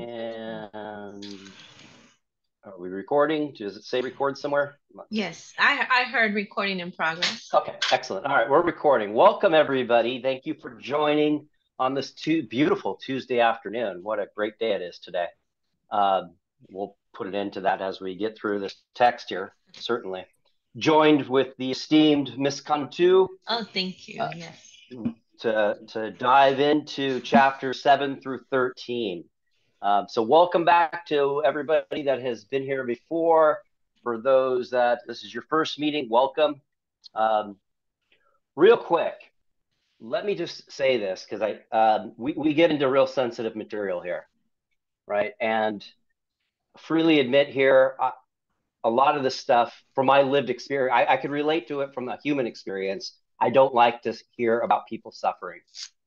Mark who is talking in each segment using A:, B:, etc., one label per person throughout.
A: And are we recording? Does it say record somewhere?
B: Yes, I heard recording in progress.
A: Okay, excellent. All right, we're recording. Welcome, everybody. Thank you for joining on this beautiful Tuesday afternoon. What a great day it is today. We'll put an end to that as we get through this text here, certainly. Joined with the esteemed Miss Cantu.
B: Oh, thank you. Yes.
A: To dive into chapters 7 through 13. So welcome back to everybody that has been here before. For those that this is your first meeting, welcome. Real quick, let me just say this because we get into real sensitive material here, right? And freely admit here, a lot of this stuff from my lived experience, I could relate to it from a human experience. I don't like to hear about people suffering.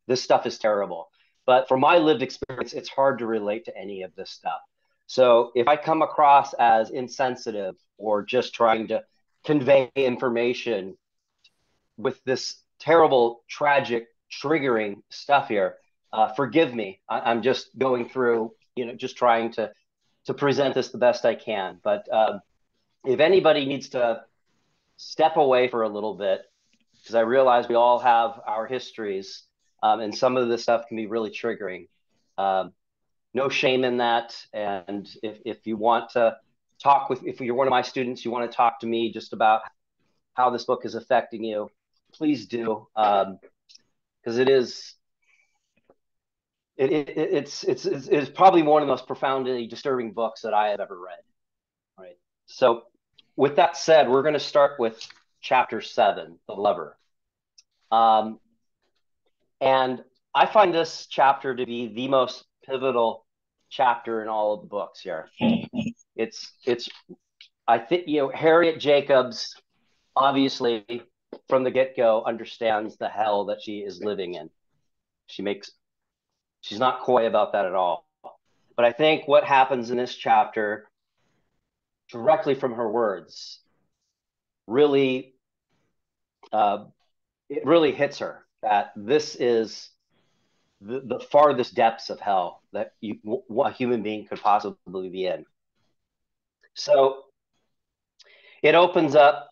A: This stuff is terrible. But from my lived experience, it's hard to relate to any of this stuff. So if I come across as insensitive or just trying to convey information with this terrible, tragic, triggering stuff here, forgive me. I'm just going through, just trying to present this the best I can. But if anybody needs to step away for a little bit, because I realize we all have our histories, and some of this stuff can be really triggering. No shame in that. And if you want to talk if you're one of my students, you want to talk to me just about how this book is affecting you, please do, because it's probably one of the most profoundly disturbing books that I have ever read. Right. So with that said, we're going to start with chapter 7, The Lover. And I find this chapter to be the most pivotal chapter in all of the books here. I think, Harriet Jacobs, obviously, from the get-go, understands the hell that she is living in. She's not coy about that at all. But I think what happens in this chapter, directly from her words, really, it really hits her that this is the farthest depths of hell that a human being could possibly be in. So it opens up,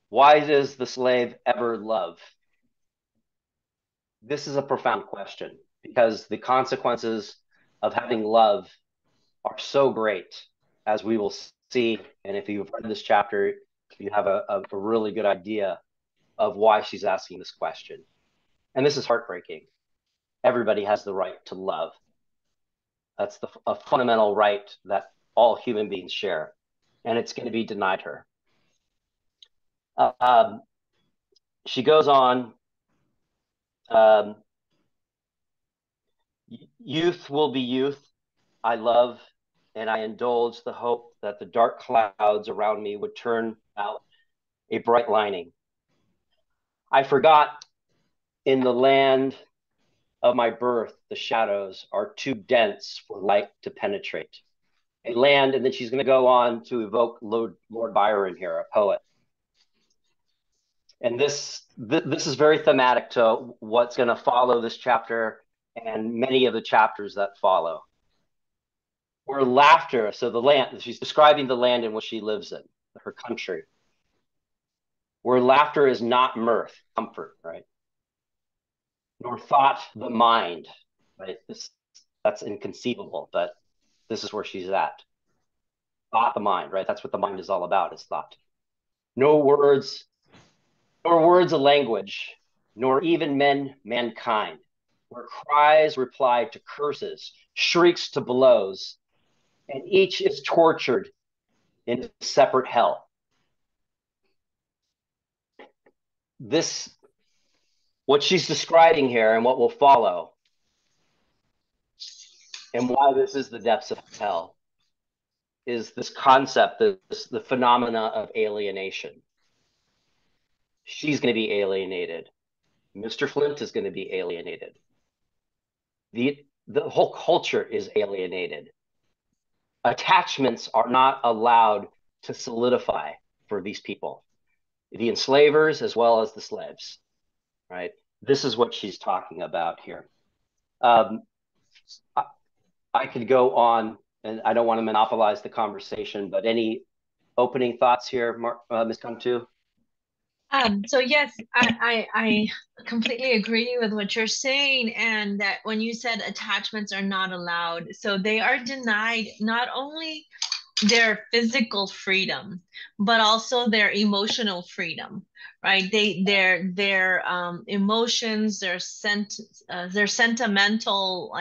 A: why does the slave ever love? This is a profound question because the consequences of having love are so great, as we will see. And if you've read this chapter, you have a really good idea of why she's asking this question. And this is heartbreaking. Everybody has the right to love. That's a fundamental right that all human beings share, and it's going to be denied her. She goes on, youth will be youth. I love and I indulge the hope that the dark clouds around me would turn out a bright lining. I forgot in the land of my birth, the shadows are too dense for light to penetrate. A land, and then she's going to go on to evoke Lord Byron here, a poet. And this is very thematic to what's going to follow this chapter and many of the chapters that follow. Where laughter, so the land, she's describing the land in which she lives in, her country. Where laughter is not mirth, comfort, right? Nor thought the mind, right? That's inconceivable, but this is where she's at. Thought the mind, right? That's what the mind is all about, is thought. Nor words a language, nor even mankind, where cries reply to curses, shrieks to blows, and each is tortured in a separate hell. What she's describing here and what will follow, and why this is the depths of hell, is this concept, the phenomena of alienation. She's going to be alienated. Mr. Flint is going to be alienated. The whole culture is alienated. Attachments are not allowed to solidify for these people, the enslavers as well as the slaves, right? This is what she's talking about here. I could go on, and I don't want to monopolize the conversation, but any opening thoughts here, Ms. Cantu?
B: So yes, I completely agree with what you're saying, and that when you said attachments are not allowed, so they are denied not only their physical freedom, but also their emotional freedom, right? Their emotions, their sentimental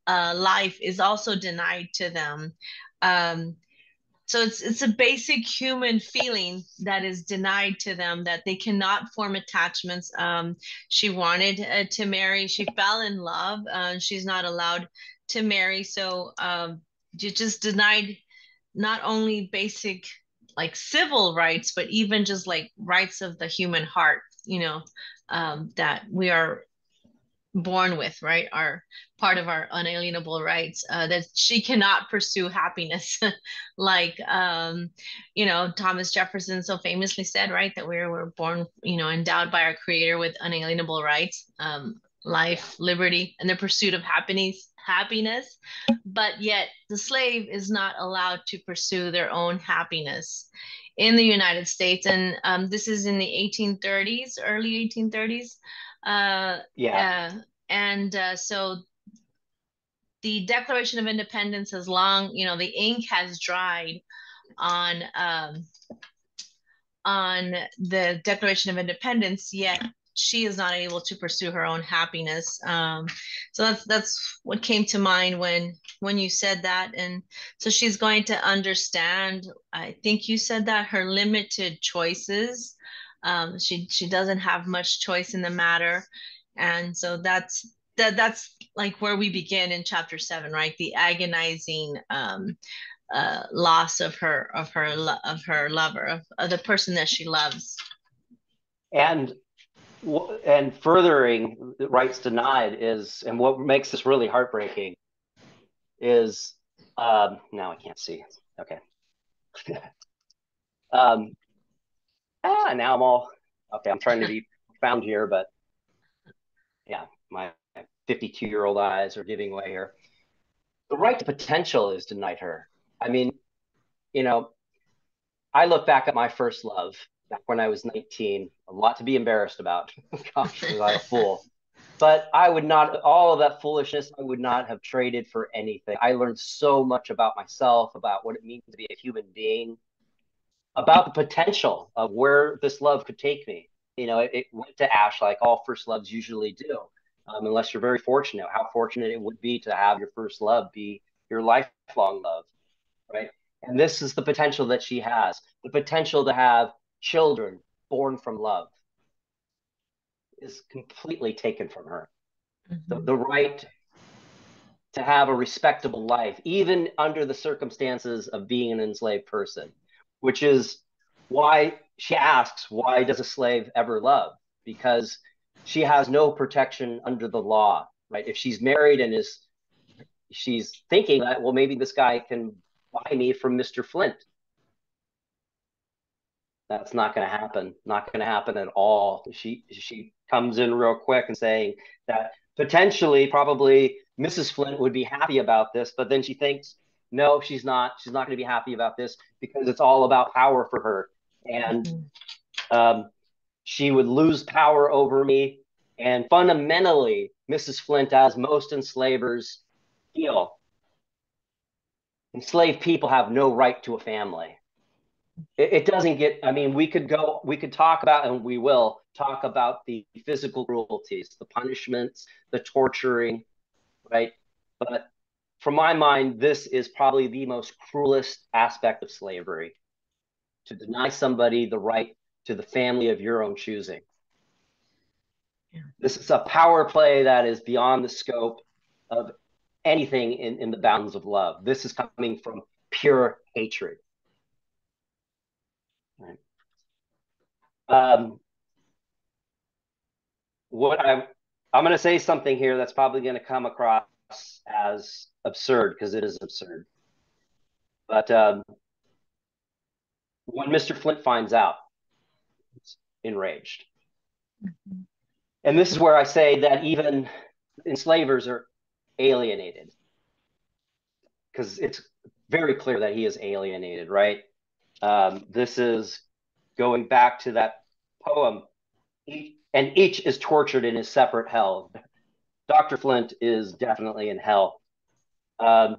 B: life is also denied to them. Um, so it's a basic human feeling that is denied to them, that they cannot form attachments. She wanted to marry. She fell in love. She's not allowed to marry. So you just denied not only basic like civil rights, but even just like rights of the human heart, that we are born with, right? Are part of our unalienable rights, that she cannot pursue happiness. like, Thomas Jefferson so famously said, right, that we're born, endowed by our creator with unalienable rights,
A: Yeah.
B: life, liberty, and the pursuit of happiness. But yet the slave is not allowed to pursue their own happiness in the United States. And this is in the 1830s, early 1830s. Uh,
A: Yeah.
B: uh, so the Declaration of Independence has long, the ink has dried on um, on the Declaration of Independence, yet she is not able to pursue her own happiness. So that's what came to mind when you said that, and so she's going to understand. I think you said that her limited choices. She doesn't have much choice in the matter, and so that's like where we begin in chapter 7, right? The agonizing loss of her lover, of the person that she loves.
A: And furthering the rights denied is, and what makes this really heartbreaking is, now I can't see. Okay. um, now I'm all okay. I'm trying to be profound here, but yeah, my 52-year-old eyes are giving way here. The right to potential is denied her. I mean, you know, I look back at my first love back when I was 19, a lot to be embarrassed about. Gosh, was I a fool? But I would not, all of that foolishness, I would not have traded for anything. I learned so much about myself, about what it means to be a human being, about the potential of where this love could take me. It went to ash like all first loves usually do, unless you're very fortunate. How fortunate it would be to have your first love be your lifelong love, right? And this is the potential that she has, the potential to have children born from love is completely taken from her. The
B: Mhm.
A: right to have a respectable life, even under the circumstances of being an enslaved person, which is why she asks, why does a slave ever love? Because she has no protection under the law, right? If she's married and she's thinking that, well, maybe this guy can buy me from Mr. Flint. That's not going to happen. Not going to happen at all. She comes in real quick and saying that potentially, probably Mrs. Flint would be happy about this, but then she thinks, no, she's not. She's not going to be happy about this because it's all about power for her, and
B: Mhm.
A: um, she would lose power over me. And fundamentally, Mrs. Flint, as most enslavers feel, enslaved people have no right to a family. It doesn't get, I mean, we could talk about, and we will talk about the physical cruelties, the punishments, the torturing, right? But from my mind, this is probably the most cruelest aspect of slavery, to deny somebody the right to the family of your own choosing.
B: Yeah.
A: This is a power play that is beyond the scope of anything in the bounds of love. This is coming from pure hatred. Right? Um, what I'm going to say something here that's probably going to come across as absurd because it is absurd. But when Mr. Flint finds out, he's enraged.
B: Mhm.
A: And this is where I say that even enslavers are alienated. because it's very clear that he is alienated, right? This is going back to that poem, and each is tortured in his separate hell. Dr. Flint is definitely in hell. Um,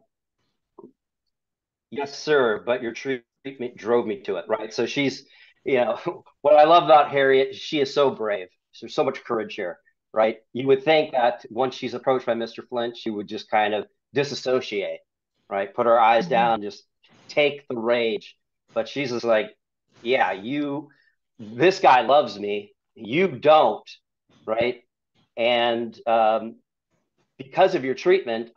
A: yes, sir, but your treatment drove me to it, right? So she's, what I love about Harriet, she is so brave. There's so much courage here, right? You would think that once she's approached by Mr. Flint, she would just kind of disassociate, right? Put her eyes
B: Mhm.
A: down, just take the rage. But she's just like, yeah, this guy loves me. You don't, right? And because of your treatment,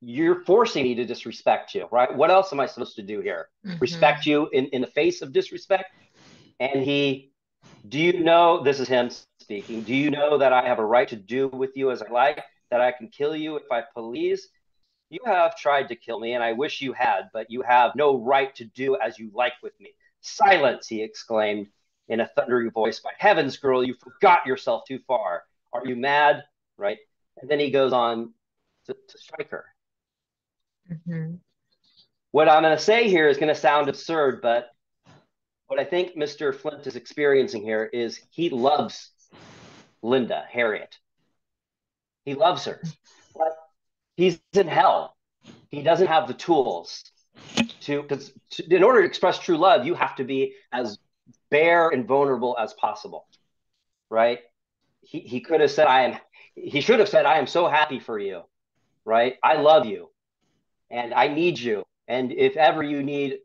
A: you're forcing me to disrespect you, right? What else am I supposed to do here?
B: Mhm.
A: Respect you in the face of disrespect? And do you know, this is him speaking, do you know that I have a right to do with you as I like, that I can kill you if I please? You have tried to kill me, and I wish you had, but you have no right to do as you like with me. Silence, he exclaimed in a thundering voice. By heavens, girl, you forgot yourself too far. Are you mad? Right? And then he goes on to strike her.
B: Mhm.
A: What I'm going to say here is going to sound absurd, but what I think Mr. Flint is experiencing here is he loves Linda, Harriet. He loves her, but he's in hell. He doesn't have the tools because in order to express true love, you have to be as bare and vulnerable as possible, right? He could have said, he should have said, I am so happy for you, right? I love you and I need you. And if ever you need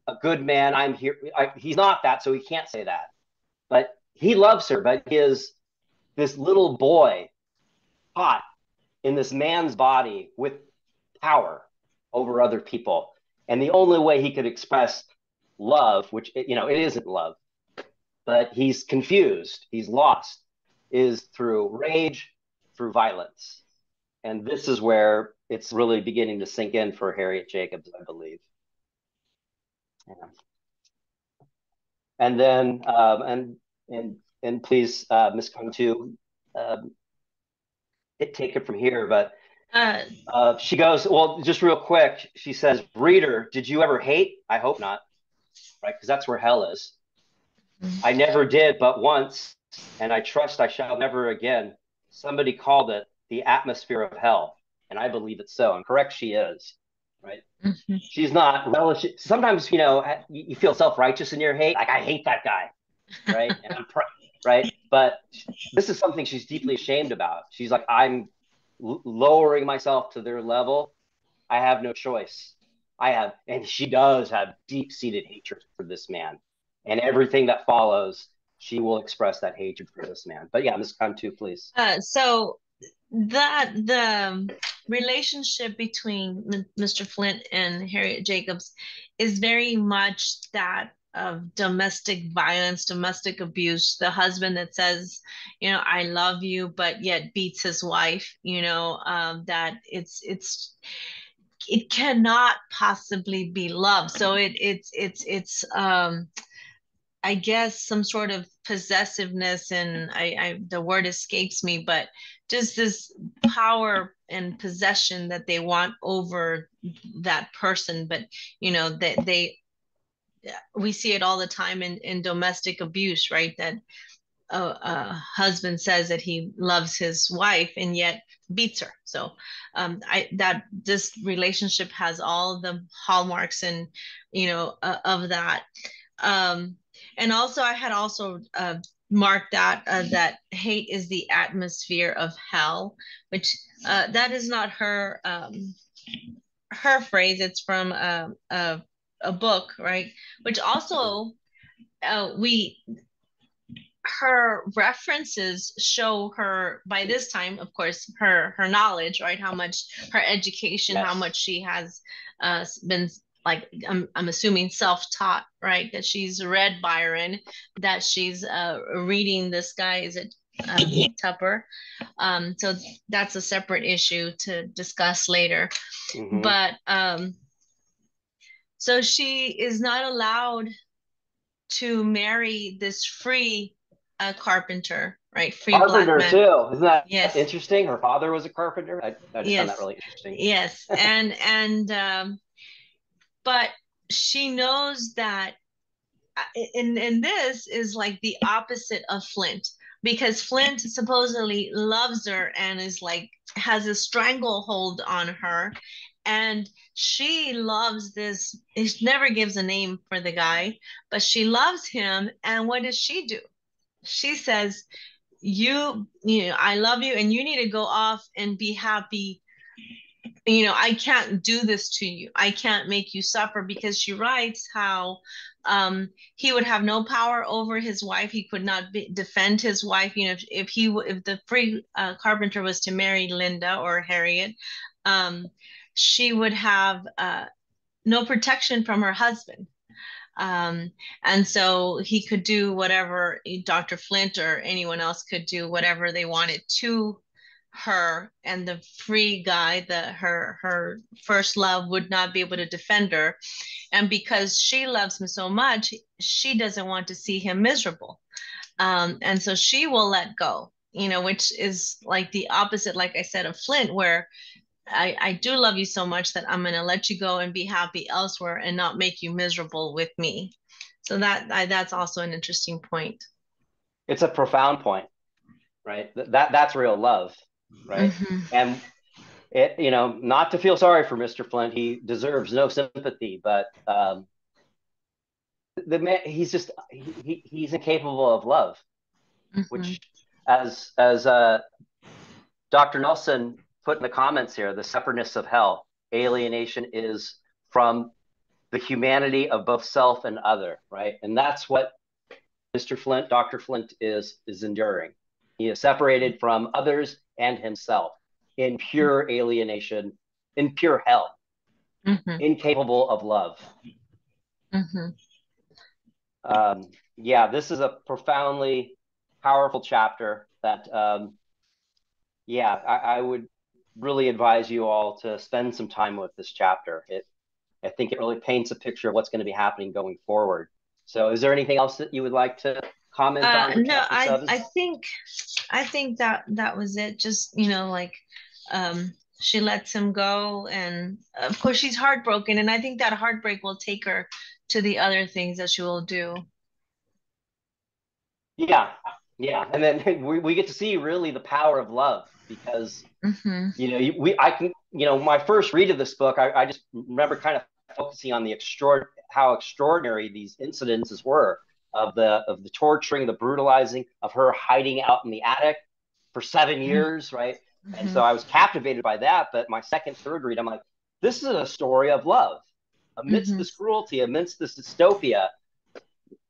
A: a good man, I'm here. He's not that, so he can't say that. But he loves her, but this little boy caught in this man's body with power over other people. And the only way he could express love, which, it isn't love, but he's confused, he's lost, is through rage, through violence. And this is where it's really beginning to sink in for Harriet Jacobs, I believe. Yeah. And then, and please, Miss Cantu, um, take it from here. But
B: Uh,
A: she goes, well, just real quick. She says, "Reader, did you ever hate? I hope not, right? Because that's where hell is. I never did, but once, and I trust I shall never again. Somebody called it the atmosphere of hell, and I believe it's so. And correct, she is, right?
B: mhm.
A: She's not relish. Sometimes, you feel self righteous in your hate, like I hate that guy, right? And right, but this is something she's deeply ashamed about. She's like, I'm lowering myself to their level. I have no choice. And she does have deep seated hatred for this man. And everything that follows, she will express that hatred for this man. But yeah, Ms. Cantu, please.
B: So that the relationship between Mr. Flint and Harriet Jacobs is very much that of domestic violence, domestic abuse. The husband that says, I love you, but yet beats his wife. That it cannot possibly be love. So it's I guess some sort of possessiveness, and the word escapes me, but just this power and possession that they want over that person. But that they we see it all the time in domestic abuse, right? That a husband says that he loves his wife and yet beats her. So I that this relationship has all the hallmarks and of that. Um, and also, I had also marked that hate is the atmosphere of hell, which that is not her phrase. It's from a book, right? Which also we her references show her by this time, of course, her knowledge, right? How much her education, how
A: Yes.
B: much she has been like I'm assuming self-taught, right? That she's read Byron, that she's reading this guy, is it Tupper? So that's a separate issue to discuss later.
A: Mm-hmm.
B: But so she is not allowed to marry this free a carpenter, right? Free black
A: Carpenter
B: man.
A: too. Isn't that
B: Yes,
A: interesting? Her father was a carpenter. I just found that
B: yes,
A: really interesting.
B: yes. And but she knows that and this is like the opposite of Flint, because Flint supposedly loves her and is like has a stranglehold on her, and she loves this. It never gives a name for the guy, but she loves him. And what does she do? She says, you know, I love you, and you need to go off and be happy. I can't do this to you. I can't make you suffer, because she writes how he would have no power over his wife. He could not defend his wife. If the free carpenter was to marry Linda or Harriet, um, she would have no protection from her husband. Um, and so he could do whatever Dr. Flint or anyone else could do, whatever they wanted to her, and the free guy, her first love, would not be able to defend her. And because she loves him so much, she doesn't want to see him miserable. And so she will let go, which is like the opposite, like I said, of Flint, where I do love you so much that I'm going to let you go and be happy elsewhere and not make you miserable with me. So that's also an interesting point.
A: It's a profound point, right? That's real love, right?
B: Mm-hmm.
A: And not to feel sorry for Mr. Flint, he deserves no sympathy, but the man, he's incapable of love,
B: Mm-hmm.
A: which, as Dr. Nelson put in the comments here, the separateness of hell, alienation is from the humanity of both self and other, right? And that's what Mr. Flint, Dr. Flint is enduring. He is separated from others and himself in pure alienation, in pure hell,
B: Mm-hmm.
A: incapable of love.
B: Mm-hmm.
A: Yeah, this is a profoundly powerful chapter that, yeah, I would really advise you all to spend some time with this chapter. I think it really paints a picture of what's going to be happening going forward. So, is there anything else that you would like to comment on for
B: No,
A: chapter
B: I
A: seven?
B: I think I think that was it. Just, like she lets him go, and of course she's heartbroken, and I think that heartbreak will take her to the other things that she will do.
A: Yeah, yeah, and then we get to see really the power of love because
B: Mm-hmm.
A: I can my first read of this book, I just remember kind of focusing on how extraordinary these incidences were of the torturing, the brutalizing, of her hiding out in the attic for 7 years, right? And
B: Mm-hmm.
A: so I was captivated by that. But my second, third read, I'm like, this is a story of love amidst
B: Mm-hmm.
A: this cruelty, amidst this dystopia.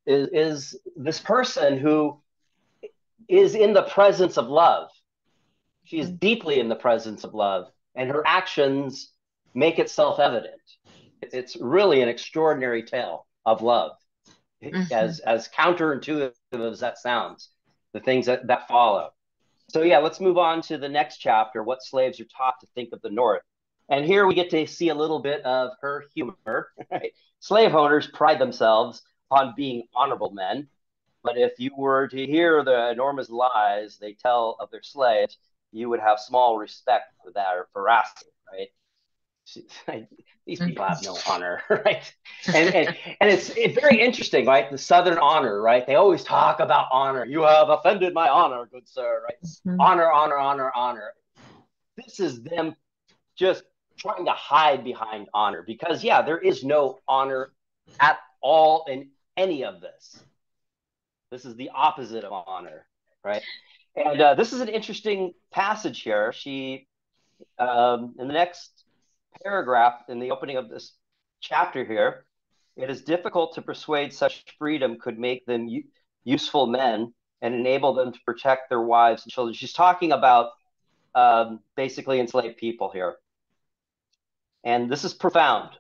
A: Is this person who is in the presence of love? She is deeply in the presence of love, and her actions make it self evident. It's really an extraordinary tale of love,
B: Mm-hmm.
A: as counterintuitive as that sounds, the things that follow. So, yeah, let's move on to the next chapter, what slaves are taught to think of the North. And here we get to see a little bit of her humor. Right? Slave owners pride themselves on being honorable men, but if you were to hear the enormous lies they tell of their slaves, you would have small respect for their veracity, right? These people have no honor, right? And and and it's very interesting, right? The Southern honor, right? They always talk about honor. You have offended my honor, good sir, right?
B: Mm-hmm.
A: Honor, honor, honor, honor. This is them just trying to hide behind honor because, yeah, there is no honor at all in any of this. This is the opposite of honor, right? And this is an interesting passage here. In the next paragraph, in the opening of this chapter here, it is difficult to persuade such freedom could make them useful men and enable them to protect their wives and children. She's talking about basically enslaved people here. And this is profound.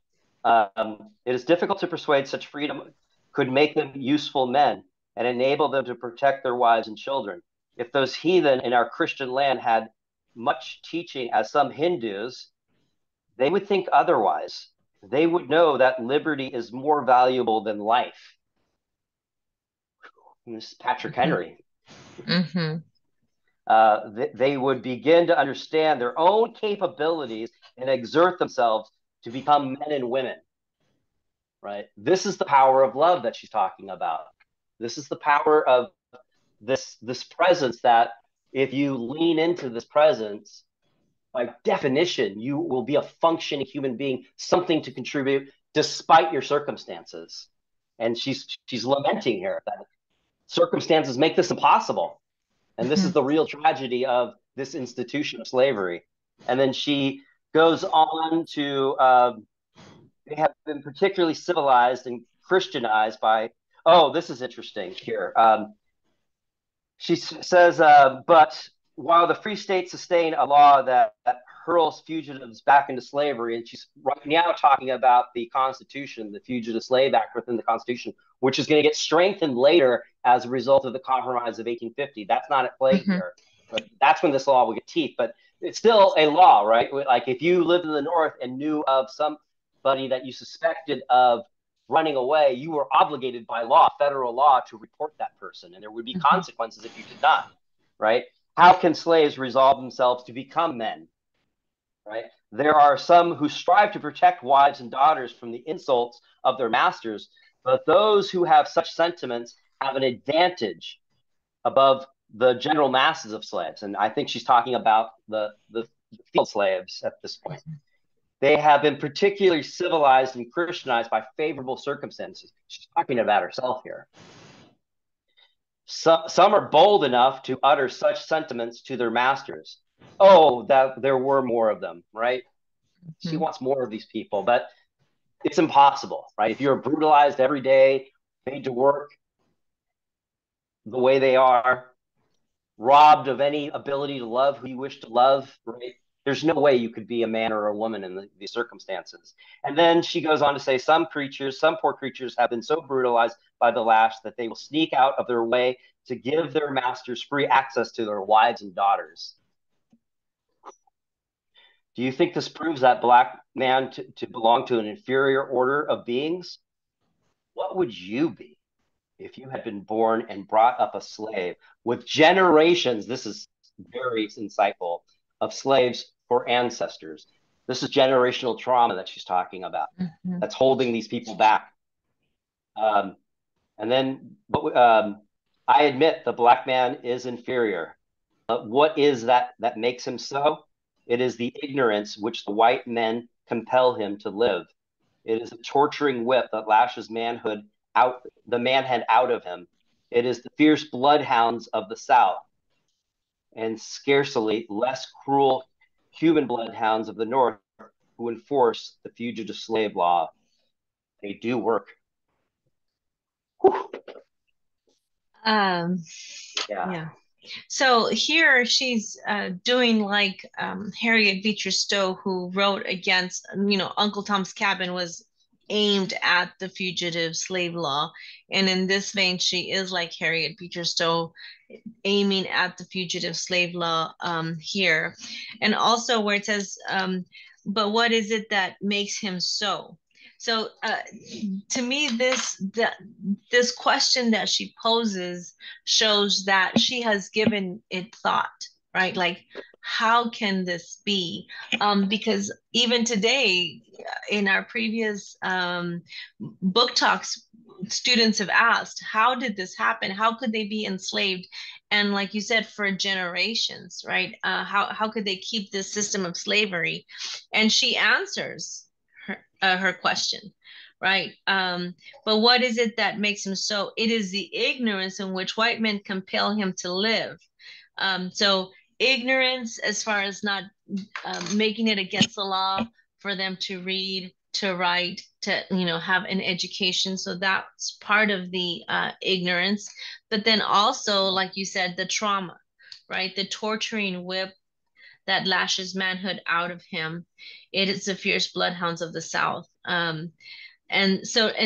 A: It is difficult to persuade such freedom could make them useful men and enable them to protect their wives and children. If those heathen in our Christian land had much teaching as some Hindus, they would think otherwise. They would know that liberty is more valuable than life. And this is Patrick
B: Mm-hmm.
A: Henry.
B: Mm-hmm.
A: They would begin to understand their own capabilities and exert themselves to become men and women, right? This is the power of love that she's talking about. This is the power of this presence that if you lean into this presence, by definition, you will be a functioning human being, something to contribute despite your circumstances. And she's lamenting here that circumstances make this impossible. And this
B: Mm-hmm.
A: is the real tragedy of this institution of slavery. And then she goes on to they have been particularly civilized and Christianized by, oh, this is interesting here. She says, but while the free states sustain a law that hurls fugitives back into slavery, and she's right now talking about the Constitution, the Fugitive Slave Act within the Constitution, which is going to get strengthened later as a result of the Compromise of 1850. That's not at play
B: Mm-hmm.
A: here, but that's when this law will get teeth. But it's still a law, right? Like if you lived in the North and knew of somebody that you suspected of running away, you were obligated by law, federal law, to report that person, and there would be
B: Mm-hmm.
A: consequences if you did not, right? How can slaves resolve themselves to become men, right? There are some who strive to protect wives and daughters from the insults of their masters, but those who have such sentiments have an advantage above the general masses of slaves. And I think she's talking about the field slaves at this point. They have been particularly civilized and Christianized by favorable circumstances. She's talking about herself here. Some are bold enough to utter such sentiments to their masters. Oh, that there were more of them, right? She wants more of these people, but it's impossible, right? If you're brutalized every day, made to work the way they are, robbed of any ability to love who you wish to love, right? There's no way you could be a man or a woman in these circumstances. And then she goes on to say, some poor creatures have been so brutalized by the lash that they will sneak out of their way to give their masters free access to their wives and daughters. Do you think this proves that black man to belong to an inferior order of beings? What would you be if you had been born and brought up a slave with generations? This is very insightful, of slaves for ancestors. This is generational trauma that she's talking about
B: Mm-hmm.
A: that's holding these people back. Um, and then I admit the black man is inferior. What is that makes him so? It is the ignorance which the white men compel him to live. It is a torturing whip that lashes manhood out, the manhead out of him. It is the fierce bloodhounds of the South, and scarcely less cruel human bloodhounds of the North who enforce the fugitive slave law. They do work. Whew.
B: Um,
A: Yeah.
B: yeah. So here she's doing like Harriet Beecher Stowe, who wrote against, Uncle Tom's Cabin was aimed at the fugitive slave law. And in this vein, she is like Harriet Beecher Stowe, aiming at the fugitive slave law here. And also where it says, but what is it that makes him so? So to me, this question that she poses shows that she has given it thought, right? Like, how can this be? Because even today, in our previous book talks, students have asked, how did this happen? How could they be enslaved? And like you said, for generations, right? How could they keep this system of slavery? And she answers her question, right? But what is it that makes him so? It is the ignorance in which white men compel him to live. So ignorance, as far as not making it against the law for them to read, to write, to have an education. So that's part of the ignorance. But then also, like you said, the trauma, right? The torturing whip that lashes manhood out of him. It is the fierce bloodhounds of the South. And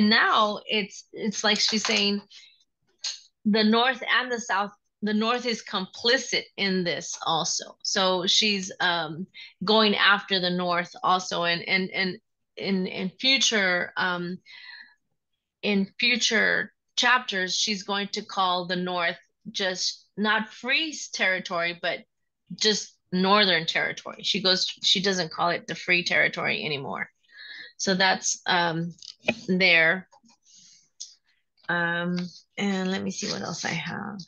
B: now it's like she's saying the North and the South. The North is complicit in this also. So she's going after the North also, and in future chapters, she's going to call the North just not free territory, but just northern territory. She doesn't call it the free territory anymore. So that's there. Um, and let me see what else I have.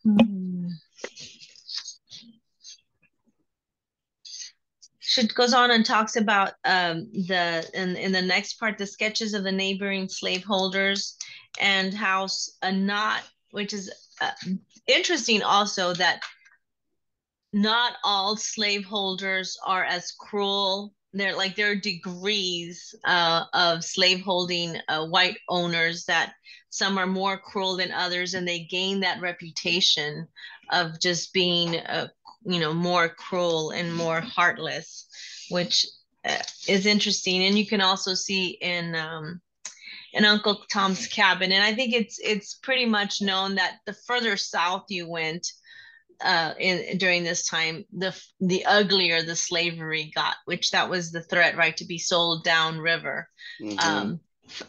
B: Hmm. She goes on and talks about in the next part the sketches of the neighboring slaveholders and how a knot, which is uh, interesting also that not all slaveholders are as cruel. There are degrees of slaveholding white owners that some are more cruel than others, and they gain that reputation of just being more cruel and more heartless, which is interesting. And you can also see in Uncle Tom's Cabin, and I think it's pretty much known that the further south you went in during this time, the uglier the slavery got, which that was the threat, right, to be sold down river.
A: Mm-hmm.
B: Um,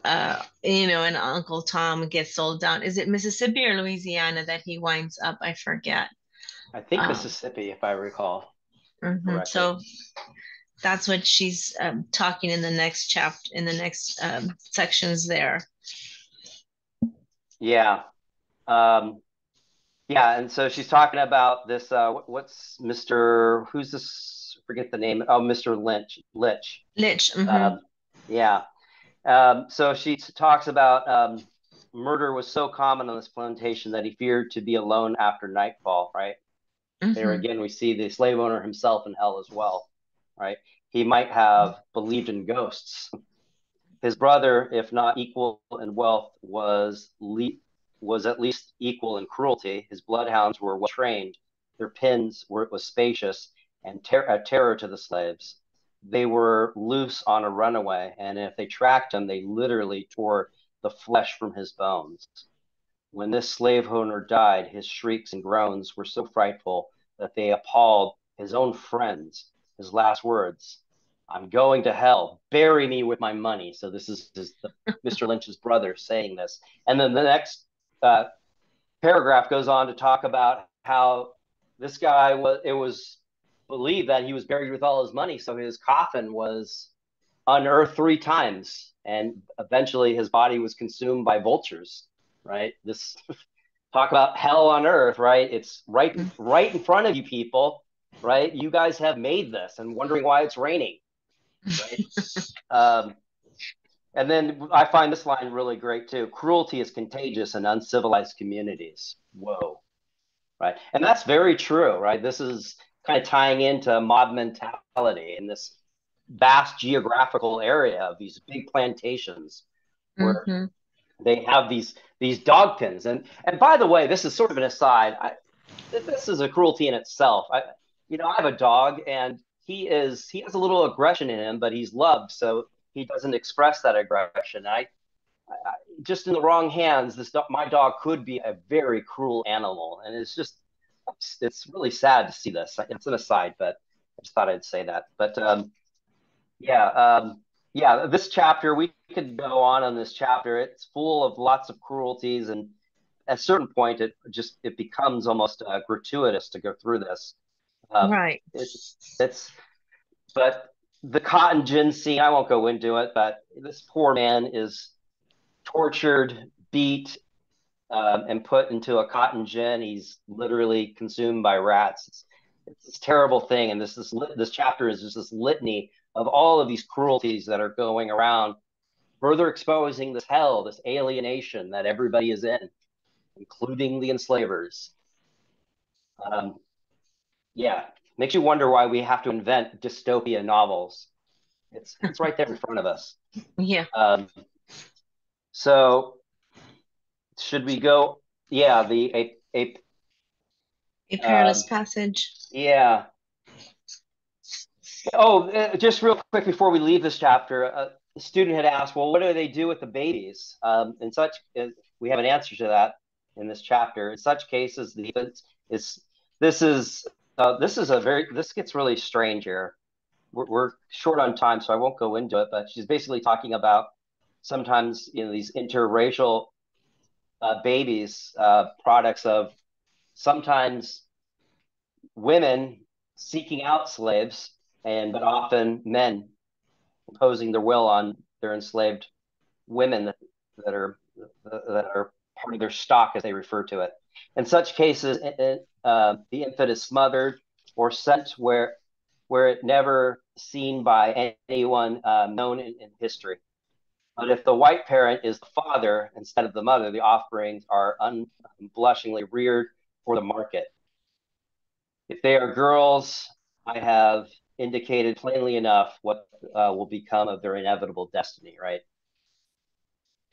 B: and Uncle Tom gets sold down. Is it Mississippi or Louisiana that he winds up? I forget.
A: I think
B: Um,
A: Mississippi, if I recall correctly.
B: so that's what she's talking in the next chapter, in the next sections there.
A: Yeah. Um, yeah, and so she's talking about this. What's Mr. Who's this? Forget the name. Oh, Mr. Litch.
B: Lich.
A: Um, yeah. So she talks about murder was so common on this plantation that he feared to be alone after nightfall. Right there again, we see the slave owner himself in hell as well. Right, he might have believed in ghosts. His brother, if not equal in wealth, was at least equal in cruelty. His bloodhounds were well trained. Their pens was spacious and a terror to the slaves. They were loose on a runaway, and if they tracked him, they literally tore the flesh from his bones. When this slave owner died, his shrieks and groans were so frightful that they appalled his own friends. His last words, I'm going to hell. Bury me with my money. So this is Mr. Lynch's brother saying this. And then the next uh, paragraph goes on to talk about how this guy was believed that he was buried with all his money. So his coffin was unearthed 3 times. And eventually his body was consumed by vultures, right? This talk about hell on earth, right? It's right in front of you people, right? You guys have made this and wondering why it's raining, right? And then I find this line really great too. Cruelty is contagious in uncivilized communities. Whoa, right? And that's very true, right? This is kind of tying into mob mentality in this vast geographical area of these big plantations where they have these dog pens. And by the way, this is sort of an aside. This is a cruelty in itself. I have a dog, and he has a little aggression in him, but he's loved, so he doesn't express that aggression. Just in the wrong hands, my dog could be a very cruel animal, and it's really sad to see this. It's an aside, but I just thought I'd say that. But yeah, yeah, this chapter, we could go on this chapter. It's full of lots of cruelties, and at a certain point, it becomes almost gratuitous to go through this.
B: Right.
A: It's but the cotton gin scene, I won't go into it, but this poor man is tortured, beat, and put into a cotton gin. He's literally consumed by rats. It's this terrible thing, and this chapter is just this litany of all of these cruelties that are going around, further exposing this hell, this alienation that everybody is in, including the enslavers. Yeah, makes you wonder why we have to invent dystopia novels. It's right there in front of us.
B: Yeah.
A: So should we go? Yeah,
B: A perilous passage.
A: yeah. Oh, just real quick before we leave this chapter, a student had asked, well, what do they do with the babies? In such, we have an answer to that in this chapter. In such cases, is this is this gets really strange here. We're short on time, so I won't go into it. But she's basically talking about sometimes these interracial babies, products of sometimes women seeking out slaves, but often men imposing their will on their enslaved women that are that are part of their stock, as they refer to it. In such cases, the infant is smothered or sent where it never seen by anyone known in history. But if the white parent is the father instead of the mother, the offerings are unblushingly reared for the market. If they are girls, I have indicated plainly enough what will become of their inevitable destiny, right?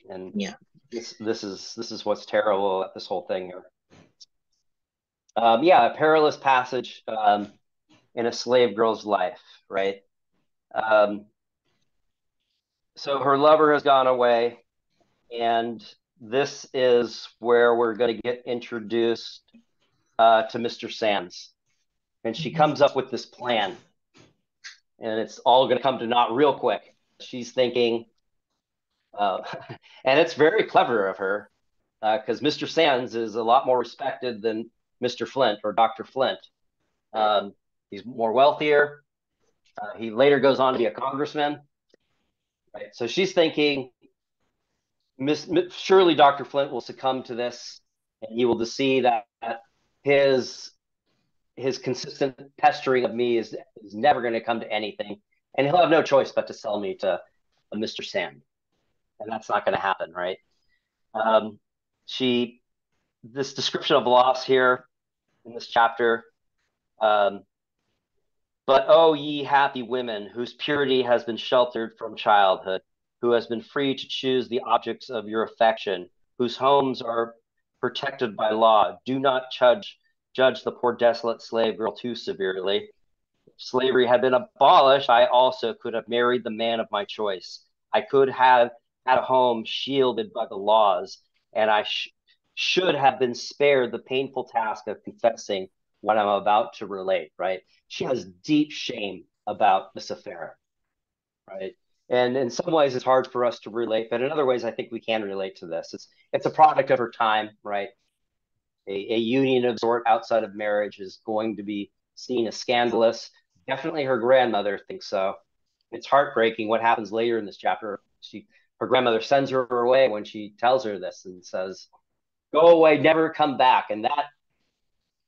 A: And
B: Yeah.
A: this is what's terrible about this whole thing here. Yeah, a perilous passage in a slave girl's life, right? Um, so her lover has gone away, and this is where we're going to get introduced to Mr. Sands. And she comes up with this plan, and it's all going to come to naught real quick. She's thinking, uh, and it's very clever of her, because Mr. Sands is a lot more respected than Mr. Flint or Dr. Flint. He's more wealthier. He later goes on to be a congressman. Right? So she's thinking, surely Dr. Flint will succumb to this, and he will see that his his consistent pestering of me is never going to come to anything, and he'll have no choice but to sell me to Mr. Sand, and that's not going to happen, right? Um, she this description of loss here in this chapter. Um, but oh, ye happy women, whose purity has been sheltered from childhood, who has been free to choose the objects of your affection, whose homes are protected by law. Do not judge the poor desolate slave girl too severely. If slavery had been abolished, I also could have married the man of my choice. I could have had a home shielded by the laws, and I should have been spared the painful task of confessing what I'm about to relate, right? She has deep shame about this affair, right? And in some ways, it's hard for us to relate, but in other ways, I think we can relate to this. It's a product of her time, right? A union of sort outside of marriage is going to be seen as scandalous. Definitely, her grandmother thinks so. It's heartbreaking what happens later in this chapter. Her grandmother sends her away when she tells her this and says, "Go away, never come back." And that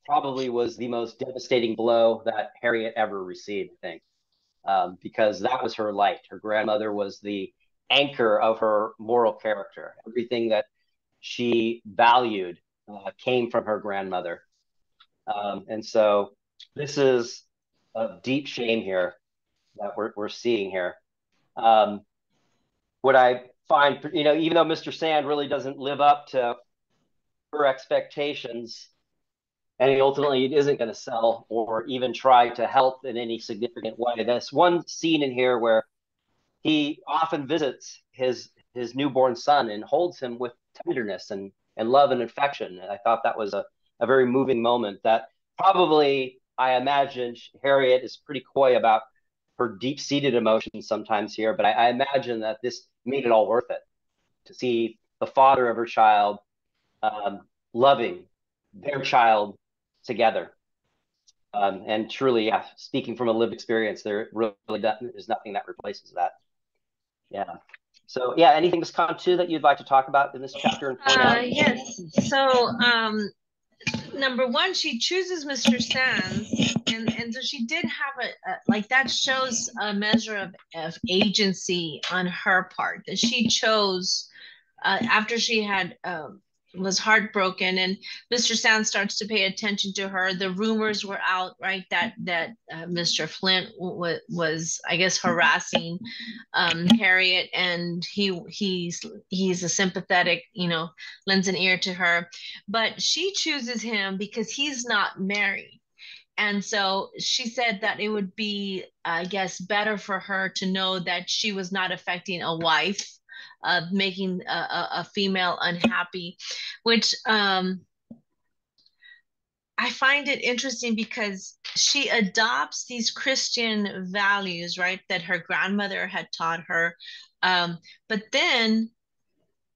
A: probably was the most devastating blow that Harriet ever received, I think, because that was her light. Her grandmother was the anchor of her moral character. Everything that she valued came from her grandmother. And so this is a deep shame here that we're seeing here. What I find, even though Mr. Sand really doesn't live up to her expectations, and he ultimately isn't going to sell or even try to help in any significant way. There's one scene in here where he often visits his newborn son and holds him with tenderness and love and affection. And I thought that was a very moving moment that probably, I imagine, Harriet is pretty coy about her deep-seated emotions sometimes here, but I imagine that this made it all worth it to see the father of her child loving their child together. And truly, yeah, speaking from a lived experience, there really is nothing that replaces that. Yeah. So, yeah, anything, Ms. Cantu, that you'd like to talk about in this chapter and point out?
B: Yes. So, number one, she chooses Mr. Sands, and so she did have like that shows a measure of agency on her part that she chose after she had was heartbroken, and Mr. Sand starts to pay attention to her. The rumors were out, right, that Mr. Flint was, I guess, harassing Harriet, and he's a sympathetic, lends an ear to her, but she chooses him because he's not married. And so she said that it would be, I guess, better for her to know that she was not affecting a wife, making a female unhappy, which I find it interesting because she adopts these Christian values, right, that her grandmother had taught her. But then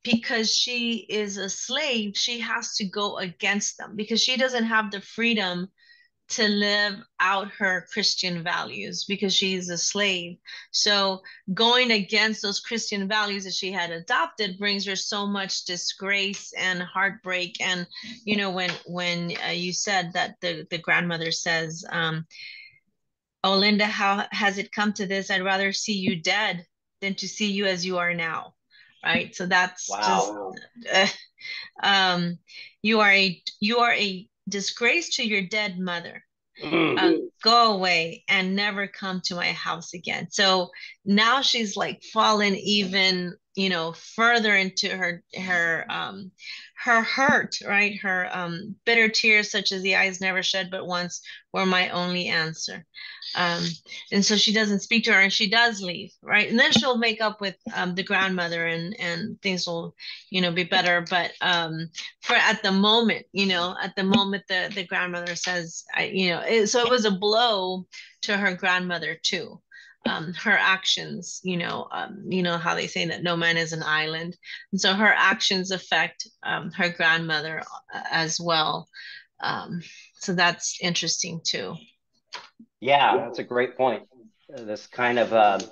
B: because she is a slave, she has to go against them because she doesn't have the freedom to live out her Christian values because she's a slave. So going against those Christian values that she had adopted brings her so much disgrace and heartbreak. And when you said that the grandmother says, "Oh, Linda, how has it come to this? I'd rather see you dead than to see you as you are now." Right. So that's just
A: Wow.
B: uh, um, you are a disgrace to your dead mother.
A: Mm.
B: Go away and never come to my house again. So now she's like fallen even, further into her hurt, right? Her bitter tears, such as the eyes never shed but once, were my only answer. Um, and so she doesn't speak to her and she does leave, right? And then she'll make up with the grandmother and things will, be better. But for at the moment, the grandmother says, so it was a blow to her grandmother too. Her actions, how they say that no man is an island. And so her actions affect her grandmother as well. Um, so that's interesting too.
A: Yeah, that's a great point. This kind of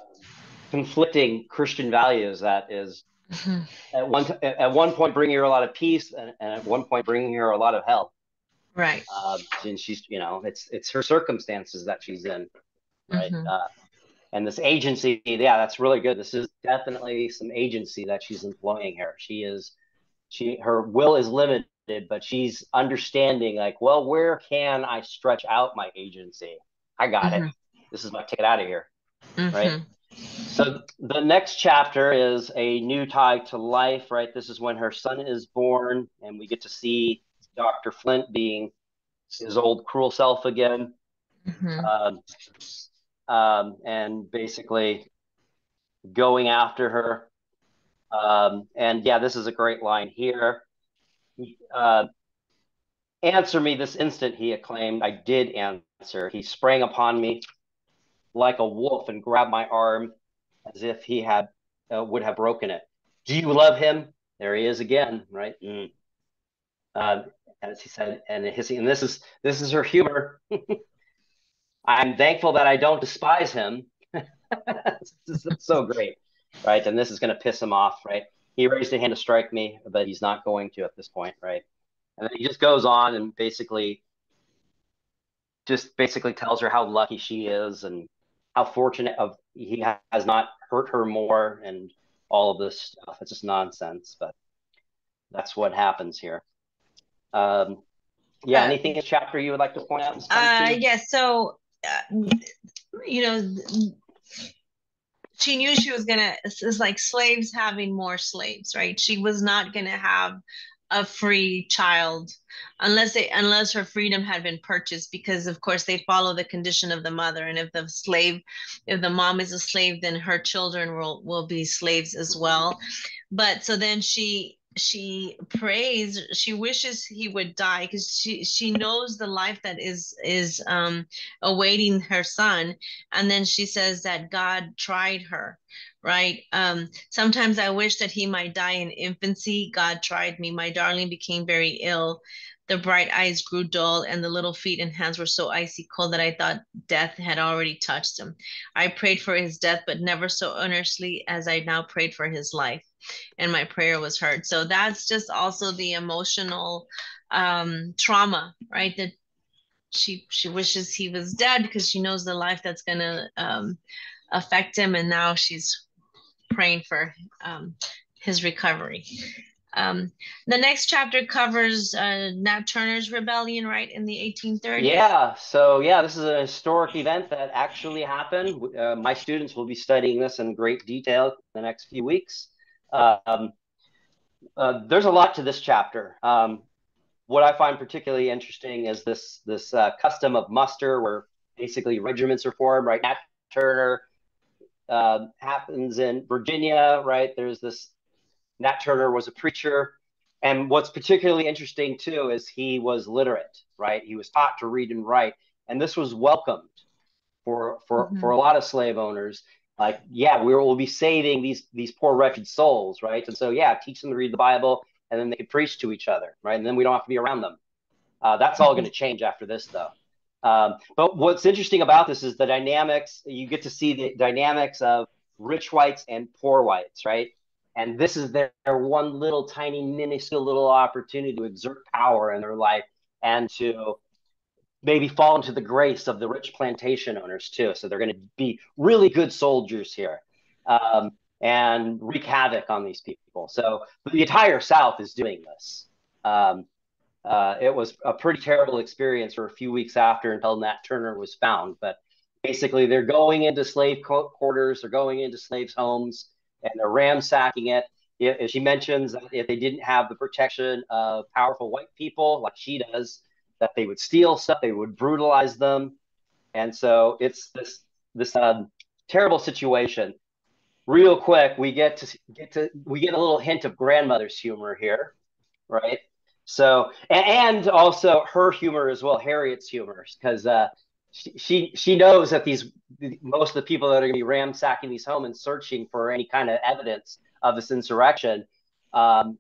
A: conflicting Christian values that is
B: Mhm.
A: at one point bringing her a lot of peace, and at one point bringing her a lot of hell.
B: Right.
A: And she's, it's her circumstances that she's in, right?
B: Hmm.
A: And this agency, yeah, that's really good. This is definitely some agency that she's employing here. Her will is limited, but she's understanding like, well, where can I stretch out my agency? I got it.
B: Hmm.
A: This is my ticket out of here, right?
B: Hmm.
A: So the next chapter is a new tie to life, right? This is when her son is born, and we get to see Dr. Flint being his old cruel self again,
B: Hmm.
A: um, and basically going after her. And yeah, this is a great line here. Uh, Answer me this instant, he acclaimed. I did answer. He sprang upon me like a wolf and grabbed my arm as if he had would have broken it. Do you love him? There he is again, right? Uh, as he said, and hissing, and this is her humor. I'm thankful that I don't despise him. This is so great, right? And this is going to piss him off, right? He raised a hand to strike me, but he's not going to at this point, right? And then he just goes on and basically tells her how lucky she is and how fortunate of he has not hurt her more and all of this stuff. It's just nonsense, but that's what happens here. Um, yeah,
B: Uh,
A: anything in this chapter you would like to point out and spike to?
B: yes. So, you know, she knew she was gonna, it's like slaves having more slaves, right? She was not gonna have a free child unless her freedom had been purchased, because of course they follow the condition of the mother. And if the mom is a slave, then her children will be slaves as well. But so then she prays, she wishes he would die because she knows the life that is awaiting her son. And then she says that God tried her, right? Sometimes I wish that he might die in infancy. God tried me. My darling became very ill. The bright eyes grew dull, and the little feet and hands were so icy cold that I thought death had already touched him. I prayed for his death, but never so earnestly as I now prayed for his life, and my prayer was heard. So that's just also the emotional trauma, right? That she wishes he was dead because she knows the life that's gonna affect him, and now she's praying for his recovery. Um, the next chapter covers Nat Turner's rebellion, right, in the 1830s.
A: Yeah, so yeah, this is a historic event that actually happened. My students will be studying this in great detail in the next few weeks. Um, there's a lot to this chapter. What I find particularly interesting is this custom of muster, where basically regiments are formed. Right, Nat Turner happens in Virginia. Right, there's this Nat Turner was a preacher, and what's particularly interesting too is he was literate. Right, he was taught to read and write, and this was welcomed for
B: Mm-hmm.
A: a lot of slave owners. Like, yeah, we'll be saving these poor wretched souls, right? And so, yeah, teach them to read the Bible, and then they can preach to each other, right? And then we don't have to be around them. That's all going to change after this, though. But what's interesting about this is the dynamics. You get to see the dynamics of rich whites and poor whites, right? And this is their one little tiny, minuscule little opportunity to exert power in their life and to maybe fall into the grace of the rich plantation owners too. So they're going to be really good soldiers here, and wreak havoc on these people. So the entire South is doing this. Um, it was a pretty terrible experience for a few weeks after until Nat Turner was found. But basically, they're going into slave quarters, they're going into slaves' homes, and they're ransacking it. If she mentions that if they didn't have the protection of powerful white people, like she does, that they would steal stuff, they would brutalize them, and so it's this terrible situation. Real quick, we get a little hint of grandmother's humor here, right? So, and also her humor as well, Harriet's humor, because she knows that these most of the people that are going to be ransacking these homes and searching for any kind of evidence of this insurrection um,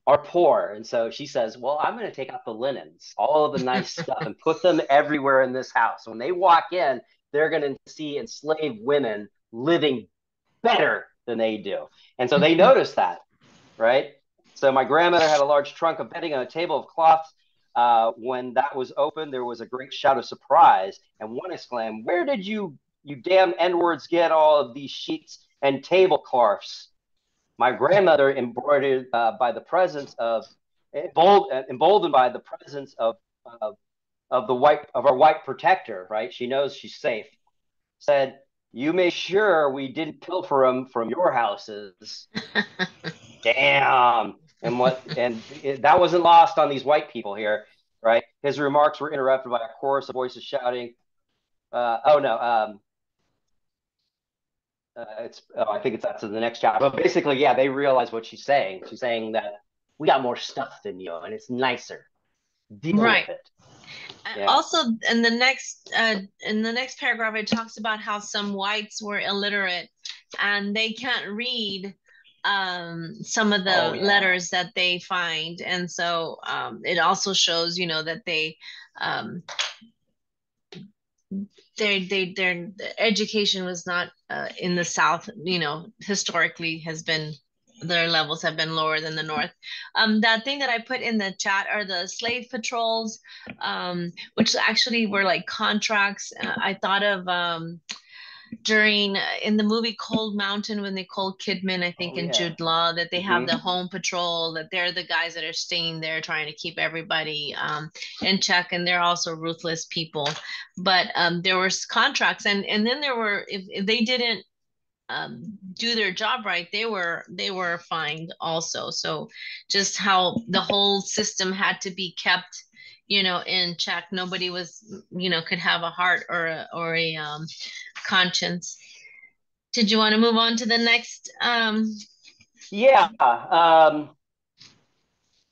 A: are poor, and so she says, "Well, I'm going to take out the linens, all of the nice stuff, and put them everywhere in this house. When they walk in, they're going to see enslaved women living better than they do, and so they notice that, right?" So my grandmother had a large trunk of bedding on a table of cloth. When that was opened, there was a great shout of surprise, and one exclaimed, "Where did you damn N-words get all of these sheets and tablecloths?" My grandmother, embroidered by the presence of emboldened by the presence of the white of our white protector, right? She knows she's safe. Said, "You may sure we didn't pilfer them from your houses." Damn. That wasn't lost on these white people here, right? His remarks were interrupted by a chorus of voices shouting, "Oh no, I think it's that's in the next chapter." But basically, yeah, they realize what she's saying. She's saying that we got more stuff than you, and it's nicer. Deal
B: Right.
A: with it. Yeah.
B: Also, in the next paragraph, it talks about how some whites were illiterate and they can't read some of the
A: Oh yeah.
B: letters that they find, and so it also shows, that um, their education was not in the South, historically has been, their levels have been lower than the North. That thing that I put in the chat are the slave patrols, which actually were like contracts. I thought of during in the movie Cold Mountain, when they called Kidman, I think,
A: Oh
B: and
A: yeah.
B: Jude Law, that they have
A: Mm-hmm.
B: the home patrol, that they're the guys that are staying there trying to keep everybody in check, and they're also ruthless people. But there were contracts, and then there were, if they didn't do their job right, they were fined also. So just how the whole system had to be kept, in check. Nobody was, could have a heart or a conscience. Did you want to move on to the next?
A: Yeah.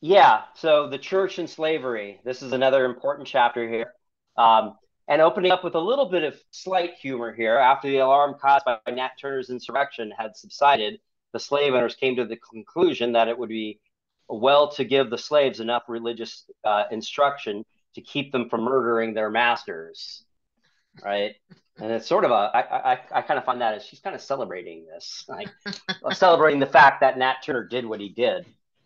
A: Yeah. So the church and slavery. This is another important chapter here. And opening up with a little bit of slight humor here. After the alarm caused by Nat Turner's insurrection had subsided, the slave owners came to the conclusion that it would be well to give the slaves enough religious instruction to keep them from murdering their masters, right? And it's sort of I kind of find that as she's kind of celebrating this, like celebrating the fact that Nat Turner did what he did.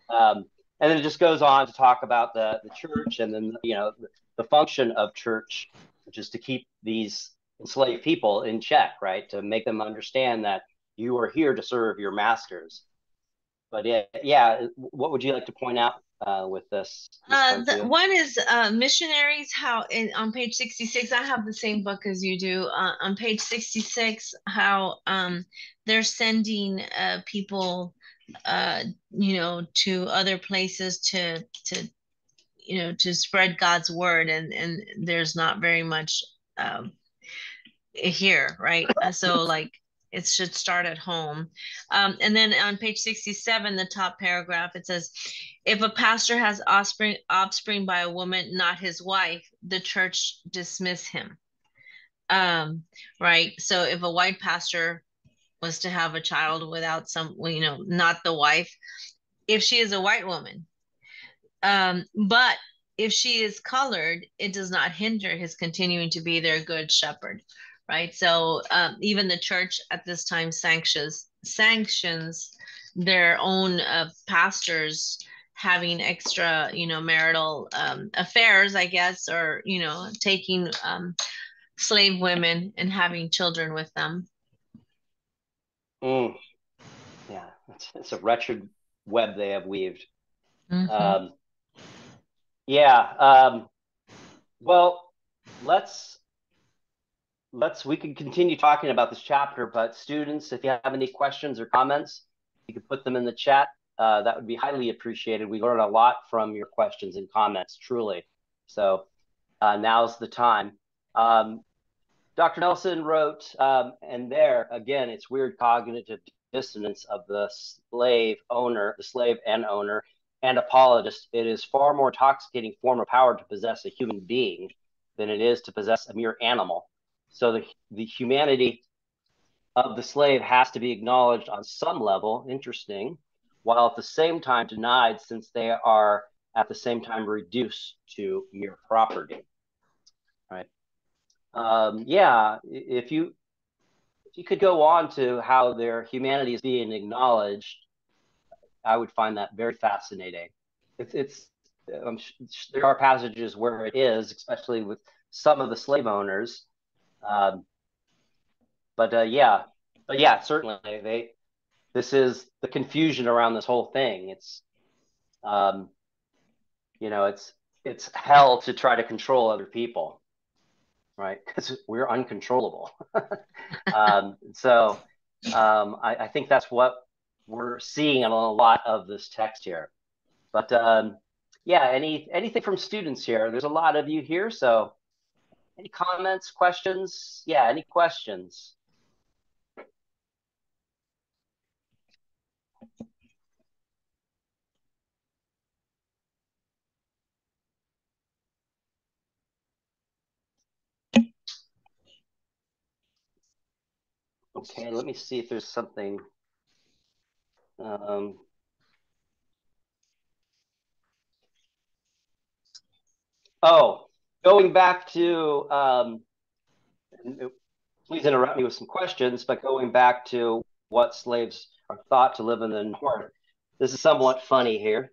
A: And then it just goes on to talk about the church, and then the function of church, which is to keep these enslaved people in check, right? To make them understand that you are here to serve your masters. But yeah, what would you like to point out with this, Miss
B: The
A: Cantu?
B: one is missionaries. How on page 66, I have the same book as you do. On page 66, how they're sending people, to other places to spread God's word, and there's not very much um, here, right? So like it should start at home. And then on page 67, the top paragraph, it says, if a pastor has offspring by a woman, not his wife, the church dismiss him. Um, right. So if a white pastor was to have a child without not the wife, if she is a white woman. But if she is colored, it does not hinder his continuing to be their good shepherd, right? So even the church at this time sanctions their own pastors having extra, marital affairs, I guess, or taking slave women and having children with them.
A: Mm, yeah, it's a wretched web they have weaved.
B: Mm-hmm.
A: Um, yeah. Well, let's we can continue talking about this chapter, but students, if you have any questions or comments, you can put them in the chat. That would be highly appreciated. We learn a lot from your questions and comments, truly. So now's the time. Dr. Nelson wrote, and there again, it's weird cognitive dissonance of the slave owner, the slave and owner, and apologist. It is far more intoxicating form of power to possess a human being than it is to possess a mere animal. So the humanity of the slave has to be acknowledged on some level, interesting, while at the same time denied, since they are at the same time reduced to mere property. Right. Yeah, if you could go on to how their humanity is being acknowledged, I would find that very fascinating. It's there are passages where it is, especially with some of the slave owners. Um, but yeah, certainly this is the confusion around this whole thing. Um, it's hell to try to control other people, right? Because we're uncontrollable. I think that's what we're seeing in a lot of this text here. But yeah, anything from students here? There's a lot of you here, so any comments, questions? Yeah, any questions? Okay, let me see if there's something. Um, oh, going back to please interrupt me with some questions, but going back to what slaves are thought to live in the North, this is somewhat funny here.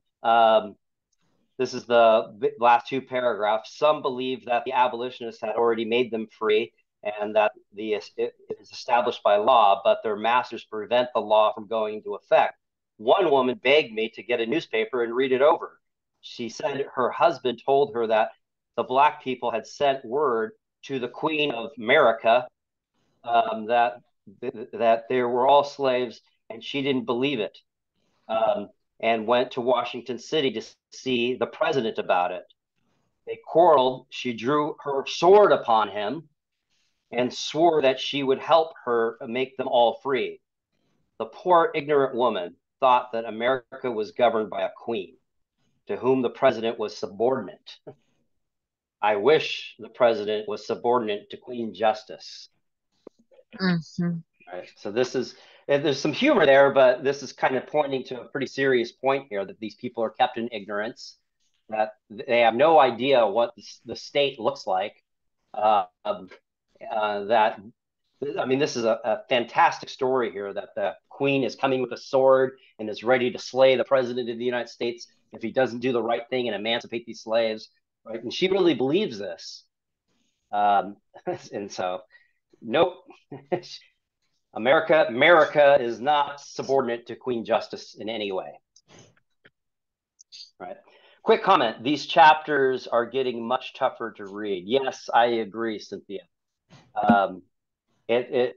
A: This is the last two paragraphs. Some believe that the abolitionists had already made them free and that it is established by law, but their masters prevent the law from going into effect. One woman begged me to get a newspaper and read it over. She said her husband told her that the black people had sent word to the Queen of America that they were all slaves, and she didn't believe it, um, and went to Washington City to see the president about it. They quarreled. She drew her sword upon him and swore that she would help her make them all free. The poor ignorant woman thought that America was governed by a queen to whom the president was subordinate. I wish the president was subordinate to Queen Justice.
B: Mm-hmm.
A: Right. So there's some humor there, but this is kind of pointing to a pretty serious point here that these people are kept in ignorance, that they have no idea what the state looks like. That I mean, this is a fantastic story here that the queen is coming with a sword and is ready to slay the president of the United States if he doesn't do the right thing and emancipate these slaves, right? And she really believes this, and so nope. America is not subordinate to Queen Justice in any way. Right. Quick comment. These chapters are getting much tougher to read. Yes, I agree, Cynthia. Um, it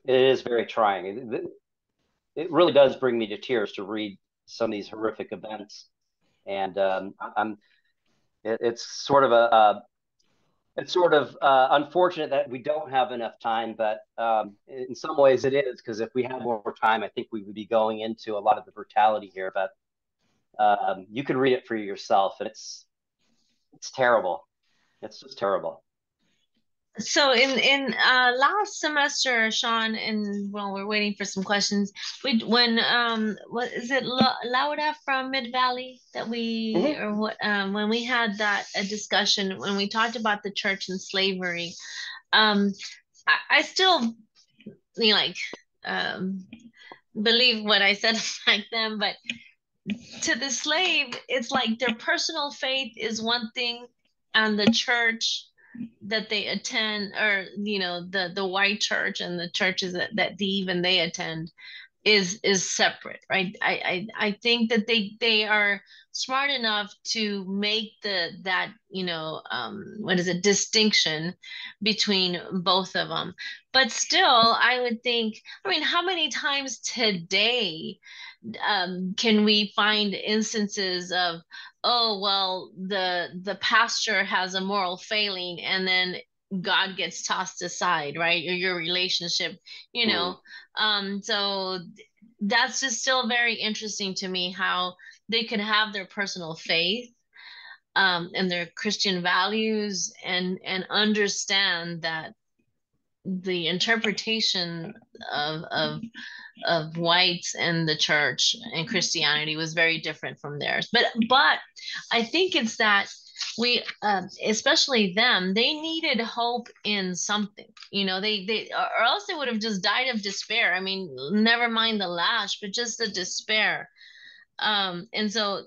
A: is very trying. It really does bring me to tears to read some of these horrific events. And it's sort of it's sort of unfortunate that we don't have enough time, but in some ways it is, because if we had more time, I think we would be going into a lot of the brutality here. But you can read it for yourself, and it's terrible. It's just terrible.
B: So in last semester, Sean, and well, we're waiting for some questions. We when what is it, Laura from Mid Valley that we
A: Hmm.
B: or what when we had that a discussion when we talked about the church and slavery. Um, I still like um believe what I said back then, but to the slave, it's like their personal faith is one thing, and the church that they attend, or the white church and the churches that even they attend is separate, right? I think that they are smart enough to make that what is it, distinction between both of them. But still, I would think, I mean, how many times today can we find instances of, oh well, the pastor has a moral failing, and then God gets tossed aside, right? Or your relationship, you know.
A: Mm.
B: So that's just still very interesting to me how they could have their personal faith, and their Christian values, and understand that the interpretation of whites and the church and Christianity was very different from theirs. But I think it's that we, especially them, they needed hope in something. They or else they would have just died of despair. I mean, never mind the lash, but just the despair. And so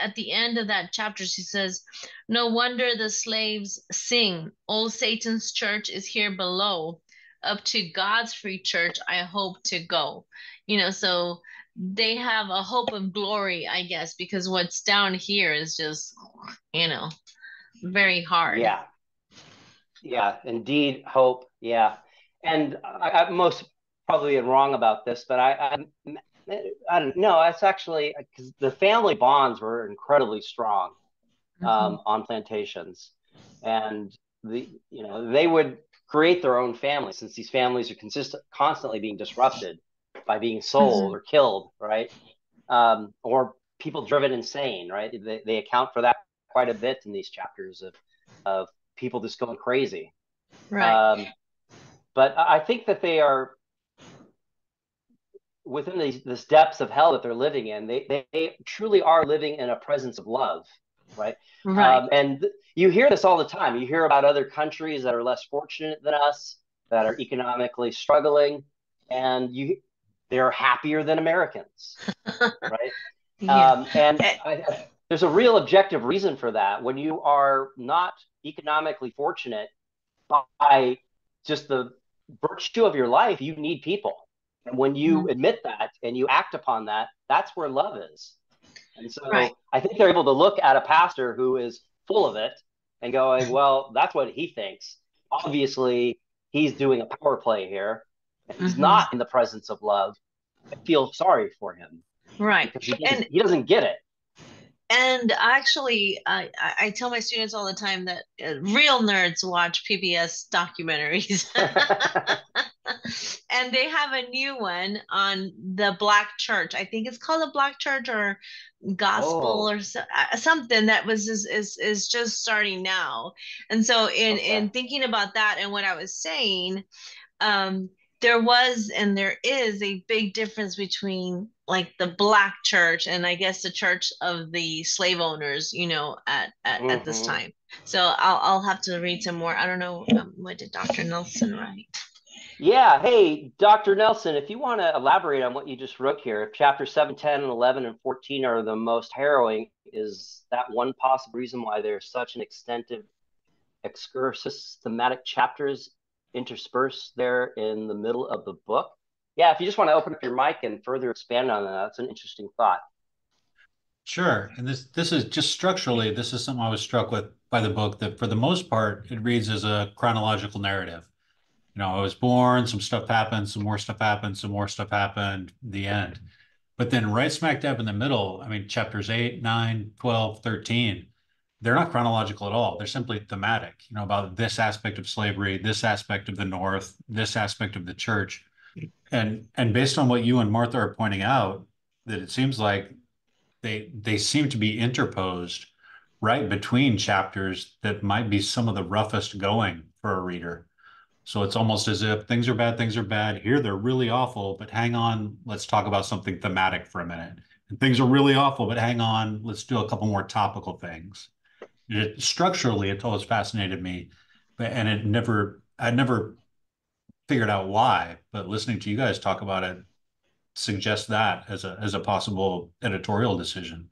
B: at the end of that chapter, she says, "No wonder the slaves sing. Old Satan's church is here below. Up to God's free church, I hope to go." So they have a hope of glory, I guess, because what's down here is just, you know, very hard.
A: Yeah, yeah, indeed, hope. Yeah, and I most probably am wrong about this, but I don't know. It's actually because the family bonds were incredibly strong
B: Mhm.
A: on plantations, and they would create their own families since these families are constantly being disrupted by being sold
B: Mhm.
A: or killed, right? Or people driven insane, right? They account for that quite a bit in these chapters of people just going crazy.
B: Right.
A: Um, but I think that they are within this depths of hell that they're living in. They truly are living in a presence of love, right?
B: Right.
A: And you hear this all the time. You hear about other countries that are less fortunate than us, that are economically struggling, and they're happier than Americans, right?
B: Yeah.
A: And
B: Eh,
A: there's a real objective reason for that. When you are not economically fortunate by just the virtue of your life, you need people. And when you
B: mhm.
A: admit that and you act upon that, that's where love is. And
B: Right.
A: so I think they're able to look at a pastor who is full of it and going, well, that's what he thinks. Obviously, he's doing a power play here and he's
B: Mhm.
A: not in the presence of love. I feel sorry for him
B: Right.
A: because he doesn't
B: And
A: he doesn't get it.
B: And actually, I tell my students all the time that real nerds watch PBS documentaries. And they have a new one on the Black Church. I think it's called the Black Church or Gospel
A: Oh,
B: or something that is just starting now. And so
A: okay.
B: in thinking about that and what I was saying, um, there was and there is a big difference between like the black church and I guess the church of the slave owners, at this
A: Hmm.
B: time. So I'll have to read some more. I don't know, what did Dr. Nelson write?
A: Yeah. Hey, Dr. Nelson, if you want to elaborate on what you just wrote here, if chapter 7, 10, and 11 and 14 are the most harrowing, is that one possible reason why there's such an extensive excursus thematic chapters interspersed there in the middle of the book? Yeah, if you just want to open up your mic and further expand on that, that's an interesting thought.
C: Sure. And this is just structurally, this is something I was struck with by the book that for the most part, it reads as a chronological narrative. I was born, some stuff happened, some more stuff happened, some more stuff happened, the end. But then right smack dab in the middle, I mean, chapters 8, 9, 12, 13, they're not chronological at all. They're simply thematic, about this aspect of slavery, this aspect of the North, this aspect of the church. And based on what you and Martha are pointing out, that it seems like they seem to be interposed right between chapters that might be some of the roughest going for a reader. So it's almost as if things are bad, things are bad. Here they're really awful, but hang on, let's talk about something thematic for a minute. And things are really awful, but hang on, let's do a couple more topical things. Structurally, it always fascinated me, but and I never figured out why. But listening to you guys talk about it suggests that as a possible editorial decision.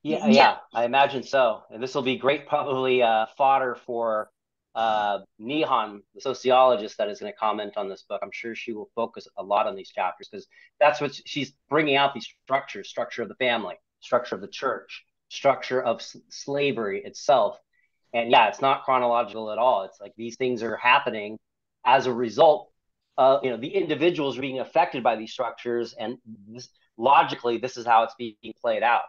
A: Yeah,
B: Yeah.
A: yeah, I imagine so. And this will be great, probably fodder for Nihan, the sociologist that is going to comment on this book. I'm sure she will focus a lot on these chapters because that's what she's bringing out, these structures: structure of the family, structure of the church, structure of slavery itself. And yeah, it's not chronological at all. It's like these things are happening as a result of, the individuals being affected by these structures, and logically, this is how it's being played out.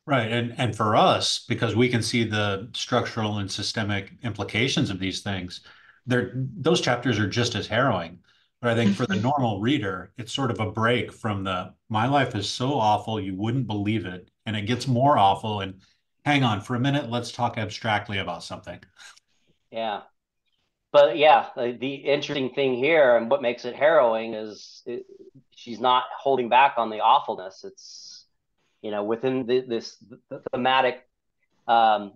C: Right. And for us, because we can see the structural and systemic implications of these things, those chapters are just as harrowing. But I think for the
B: Mhm.
C: normal reader, it's sort of a break from the my life is so awful you wouldn't believe it. And it gets more awful. And hang on for a minute, let's talk abstractly about something.
A: Yeah. But yeah, the interesting thing here and what makes it harrowing is she's not holding back on the awfulness. It's, within this thematic um,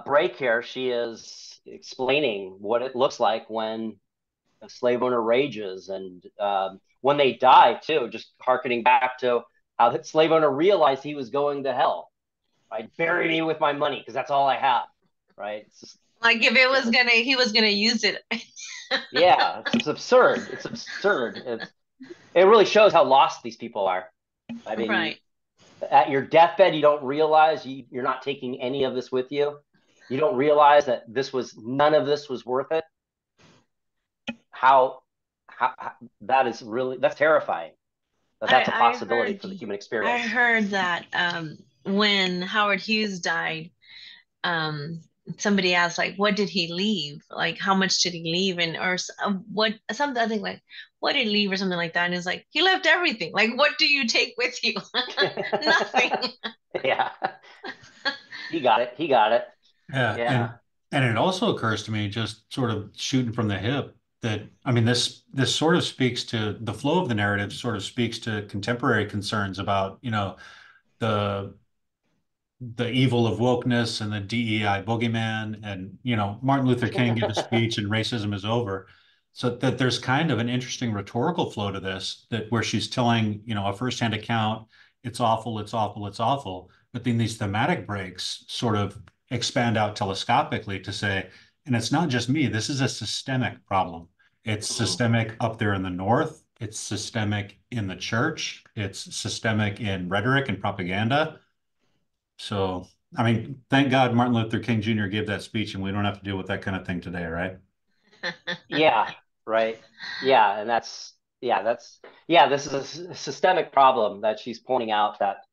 A: break here, she is explaining what it looks like when a slave owner rages, and when they die too, just harkening back to how the slave owner realized he was going to hell. Right? Bury me with my money because that's all I have. Right? It's just,
B: Like if it was gonna, he was gonna use it.
A: yeah, it's absurd. It's absurd. It really shows how lost these people are. I mean,
B: Right.
A: at your deathbed, you don't realize you're not taking any of this with you. You don't realize that none of this was worth it. How, how that is really, that's terrifying. That
B: I
A: that's a
B: I
A: possibility
B: heard
A: for the human
B: I
A: experience.
B: heard that when Howard Hughes died, um somebody asked like what did he leave? Like how much did he leave? And or what something I think like what did he leave or something like that. And it's like he left everything. Like what do you take with you? Nothing.
A: Yeah, he got it. He got it.
C: Yeah,
A: Yeah.
C: and it also occurs to me, just sort of shooting from the hip, that I mean this sort of speaks to the flow of the narrative, sort of speaks to contemporary concerns about, the the evil of wokeness and the DEI boogeyman, and Martin Luther King gave a speech and racism is over. So that there's kind of an interesting rhetorical flow to this, that where she's telling, a firsthand account, it's awful, it's awful, it's awful. But then these thematic breaks sort of expand out telescopically to say, and it's not just me, this is a systemic problem. It's
A: Mhm.
C: systemic up there in the North, it's systemic in the church, it's systemic in rhetoric and propaganda. So, I mean, thank God Martin Luther King Jr. gave that speech and we don't have to deal with that kind of thing today, right?
A: Yeah, right. Yeah, and this is a systemic problem that she's pointing out, that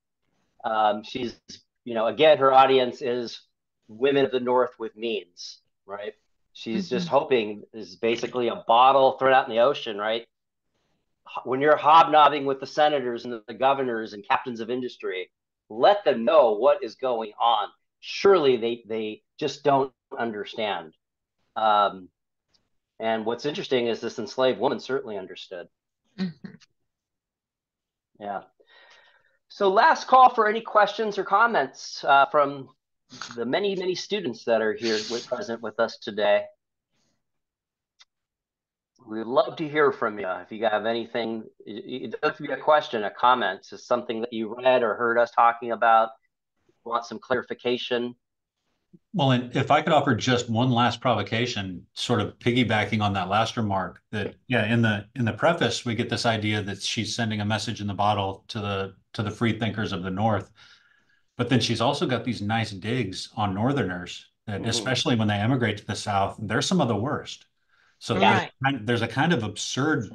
A: she's, again, her audience is women of the North with means, right? She's just
B: Mhm.
A: hoping is basically a bottle thrown out in the ocean, right? When you're hobnobbing with the senators and the governors and captains of industry, let them know what is going on. Surely they just don't understand. Um, and what's interesting is this enslaved woman certainly understood.
B: Mhm.
A: Yeah. So last call for any questions or comments from the many, many students that are here present with us today. We'd love to hear from you. If you have anything, it doesn't have to be a question, a comment, just something that you read or heard us talking about, want some clarification.
C: Well, and if I could offer just one last provocation, sort of piggybacking on that last remark, that yeah, in the preface we get this idea that she's sending a message in the bottle to the free thinkers of the North, but then she's also got these nice digs on Northerners that,
A: Mm-hmm.
C: especially when they emigrate to the South, they're some of the worst. So
A: Yeah.
B: Right.
C: there's a kind of absurd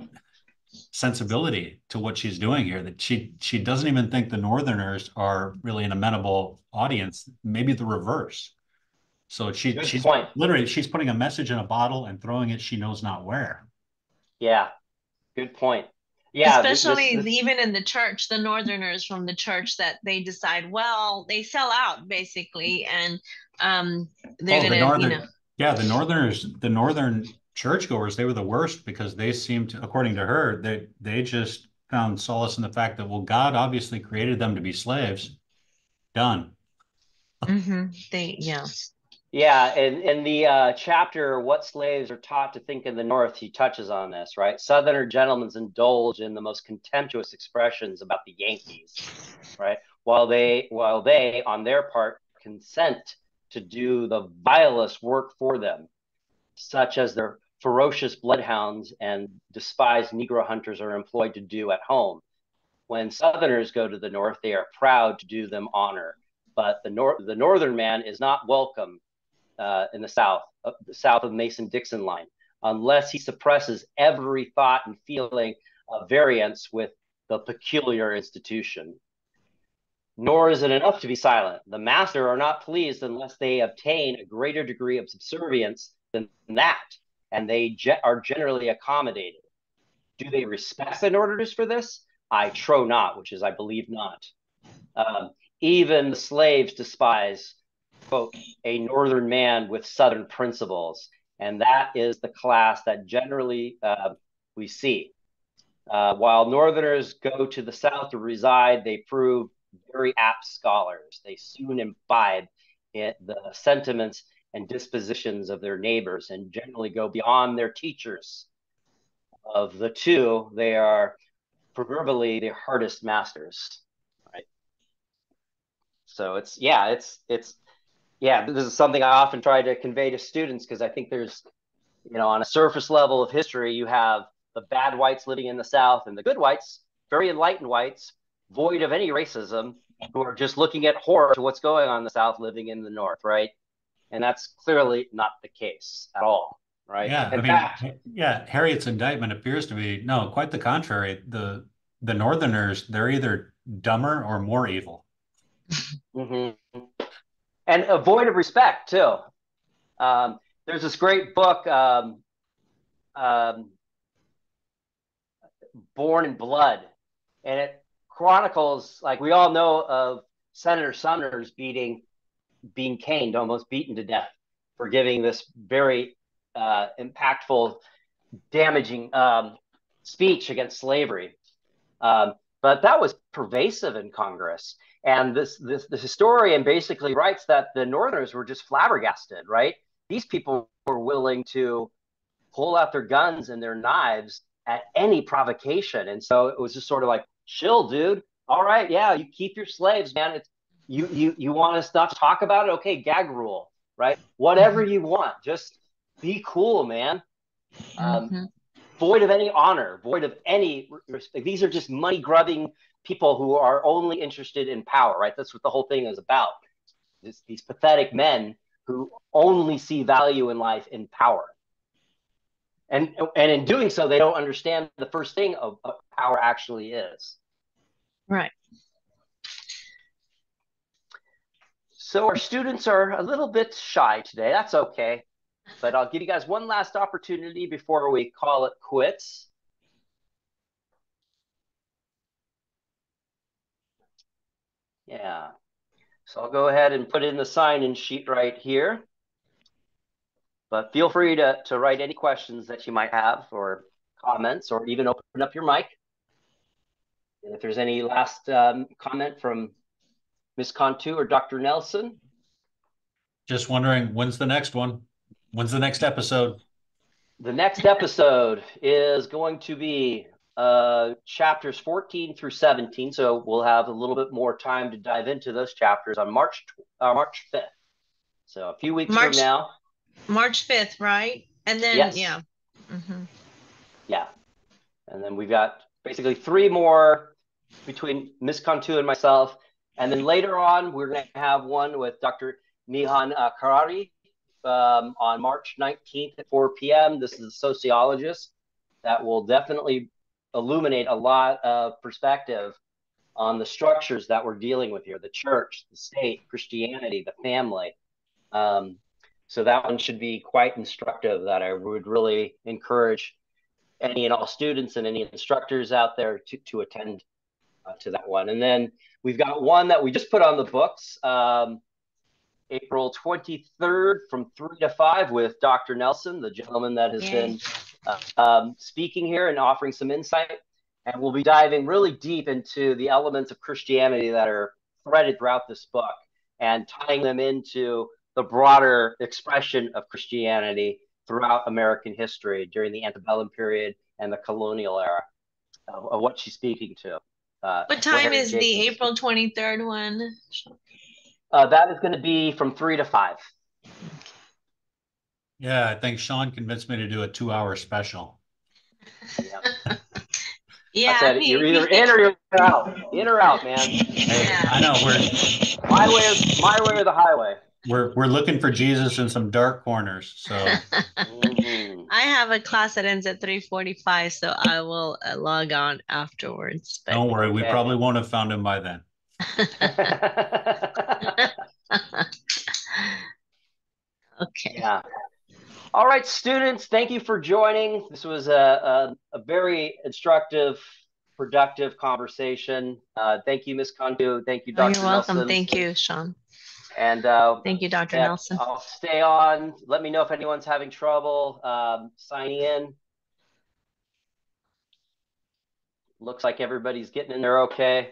C: sensibility to what she's doing here, that she doesn't even think the Northerners are really an amenable audience, maybe the reverse. So
A: Good
C: she's
A: point.
C: literally she's putting a message in a bottle and throwing it she knows not where.
A: Yeah. Good point. Yeah,
B: Especially even in the church, the Northerners from the church that they decide, well, they sell out basically, and um, they're
C: Oh, the
B: gonna, you know.
C: northern, yeah, the northern churchgoers, they were the worst because they seemed to, according to her, they just found solace in the fact that, well, God obviously created them to be slaves. Done.
B: Yeah.
A: Yeah, and in the chapter, What Slaves Are Taught to Think in the North, he touches on this, right? Southerner gentlemen indulge in the most contemptuous expressions about the Yankees, right? While they, on their part, consent to do the vilest work for them, such as their ferocious bloodhounds and despised Negro hunters are employed to do at home. When Southerners go to the North, they are proud to do them honor. But the Northern man is not welcome in the south of Mason-Dixon line, unless he suppresses every thought and feeling of variance with the peculiar institution. Nor is it enough to be silent. The master are not pleased unless they obtain a greater degree of subservience than that, and they are generally accommodated. Do they respect the Northerners for this? I trow not, which is, I believe not. Even the slaves despise, quote, a Northern man with Southern principles. And that is the class that generally we see. While Northerners go to the South to reside, they prove very apt scholars. They soon imbibe the sentiments and dispositions of their neighbors and generally go beyond their teachers. Of the two, they are proverbially the hardest masters, right? So it's this is something I often try to convey to students because I think there's, on a surface level of history, you have the bad whites living in the South and the good whites, very enlightened whites, void of any racism, who are just looking at horror to what's going on in the South, living in the North, right? And that's clearly not the case at all, right?
C: Yeah, I
A: In
C: mean,
A: fact,
C: yeah, Harriet's indictment appears to be, no, quite the contrary. The Northerners, they're either dumber or more evil.
A: mm-hmm. And a void of respect too. There's this great book, um, Born in Blood, and it chronicles, like we all know of Senator Sumner's being caned, almost beaten to death for giving this very impactful, damaging speech against slavery. But that was pervasive in Congress. And the historian basically writes that the Northerners were just flabbergasted, right? These people were willing to pull out their guns and their knives at any provocation. And so it was just sort of like, chill, dude. All right, yeah, you keep your slaves, man. It's you want us not to talk about it? Okay, gag rule, right? Whatever you want, just be cool, man.
B: Mm-hmm.
A: Void of any honor, void of any respect. These are just money grubbing people who are only interested in power, right? That's what the whole thing is about. These pathetic men who only see value in life in power. And in doing so, they don't understand the first thing of power actually is.
B: Right.
A: So our students are a little bit shy today. That's okay. But I'll give you guys one last opportunity before we call it quits. Yeah. So I'll go ahead and put in the sign-in sheet right here. But feel free to write any questions that you might have or comments, or even open up your mic. And if there's any last comment from Ms. Cantu or Dr. Nelson.
C: Just wondering, when's the next one? When's the next episode?
A: The next episode is going to be chapters 14 through 17. So we'll have a little bit more time to dive into those chapters on March 5th. So a few weeks from now.
B: March 5th, right? And then,
A: yes.
B: Yeah. Mm-hmm.
A: Yeah. And then we've got basically 3 more between Ms. Cantu and myself. And then later on, we're going to have one with Dr. Nihan Karari on March 19th at 4 p.m. This is a sociologist that will definitely illuminate a lot of perspective on the structures that we're dealing with here, the church, the state, Christianity, the family. So that one should be quite instructive, that I would really encourage any and all students and any instructors out there to attend to that one. And then we've got one that we just put on the books, April 23rd from 3 to 5 with Dr. Nelson, the gentleman that has been speaking here and offering some insight. And we'll be diving really deep into the elements of Christianity that are threaded throughout this book and tying them into the broader expression of Christianity throughout American history during the antebellum period and the colonial era of what she's speaking to.
B: What time is the April 23rd one?
A: That is going to be from 3 to 5.
C: Yeah, I think Sean convinced me to do a 2-hour special.
A: Yeah.
B: Yeah,
A: I said, you're either in or you're out. In or out, man.
C: Hey,
B: Yeah.
C: I know
A: my way or the highway.
C: we're looking for Jesus in some dark corners. So
B: I have a class that ends at 3:45, so I will log on afterwards. But
C: don't worry, we probably won't have found him by then.
B: okay.
A: Yeah. All right, students, thank you for joining. This was a very instructive, productive conversation. Thank you, Ms. Cantu. Thank you, Dr.
B: You're welcome.
A: Nelson.
B: Thank you, Sean.
A: And
B: thank you, Dr. Nelson.
A: I'll stay on. Let me know if anyone's having trouble signing in. Looks like everybody's getting in there okay.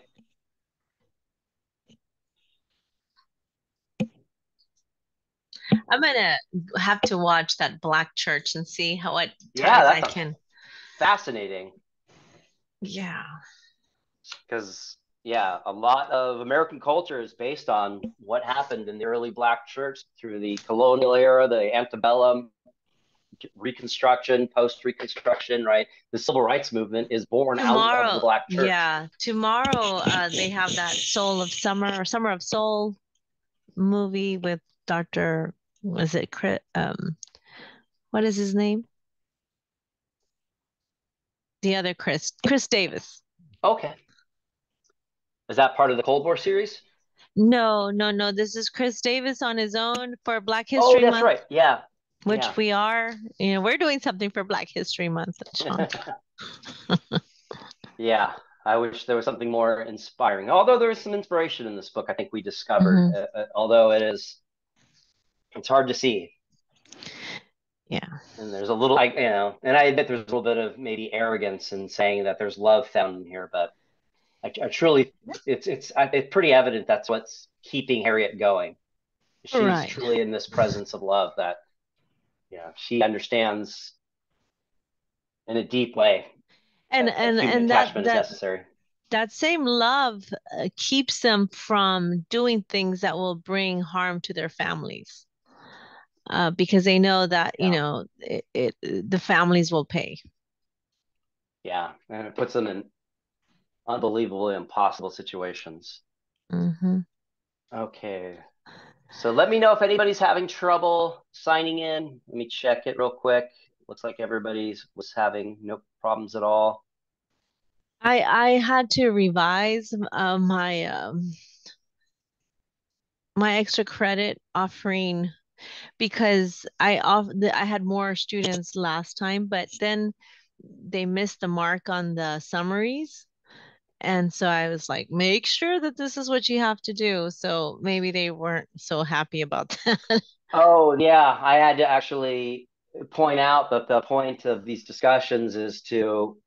B: I'm gonna have to watch that Black Church and see how it
A: I
B: can.
A: Fascinating.
B: Yeah.
A: Because a lot of American culture is based on what happened in the early Black church through the colonial era, the antebellum, Reconstruction, post-Reconstruction, right? The Civil Rights Movement is born out of the Black church.
B: Yeah, tomorrow they have that Soul of Summer or Summer of Soul movie with Dr. Was it Chris? What is his name? The other Chris Davis.
A: Okay. Is that part of the Cold War series?
B: No. This is Chris Davis on his own for Black History Month.
A: Oh, that's right. Yeah.
B: Which we are, we're doing something for Black History Month, Sean.
A: Yeah, I wish there was something more inspiring. Although there is some inspiration in this book, I think we discovered. Although it's hard to see.
B: Yeah.
A: And there's a little, and I admit there's a little bit of maybe arrogance in saying that there's love found in here, but I truly, it's pretty evident that's what's keeping Harriet going. She's truly in this presence of love that, she understands in a deep way.
B: And
A: attachment is necessary.
B: That same love keeps them from doing things that will bring harm to their families, because they know that the families will pay.
A: Yeah, and it puts them in unbelievably impossible situations. Okay, so let me know if anybody's having trouble signing in. Let me check it real quick. Looks like everybody was having no problems at all.
B: I had to revise my extra credit offering because I had more students last time, but then they missed the mark on the summaries. And so I was like, make sure that this is what you have to do. So maybe they weren't so happy about that.
A: Oh, yeah. I had to actually point out that the point of these discussions is to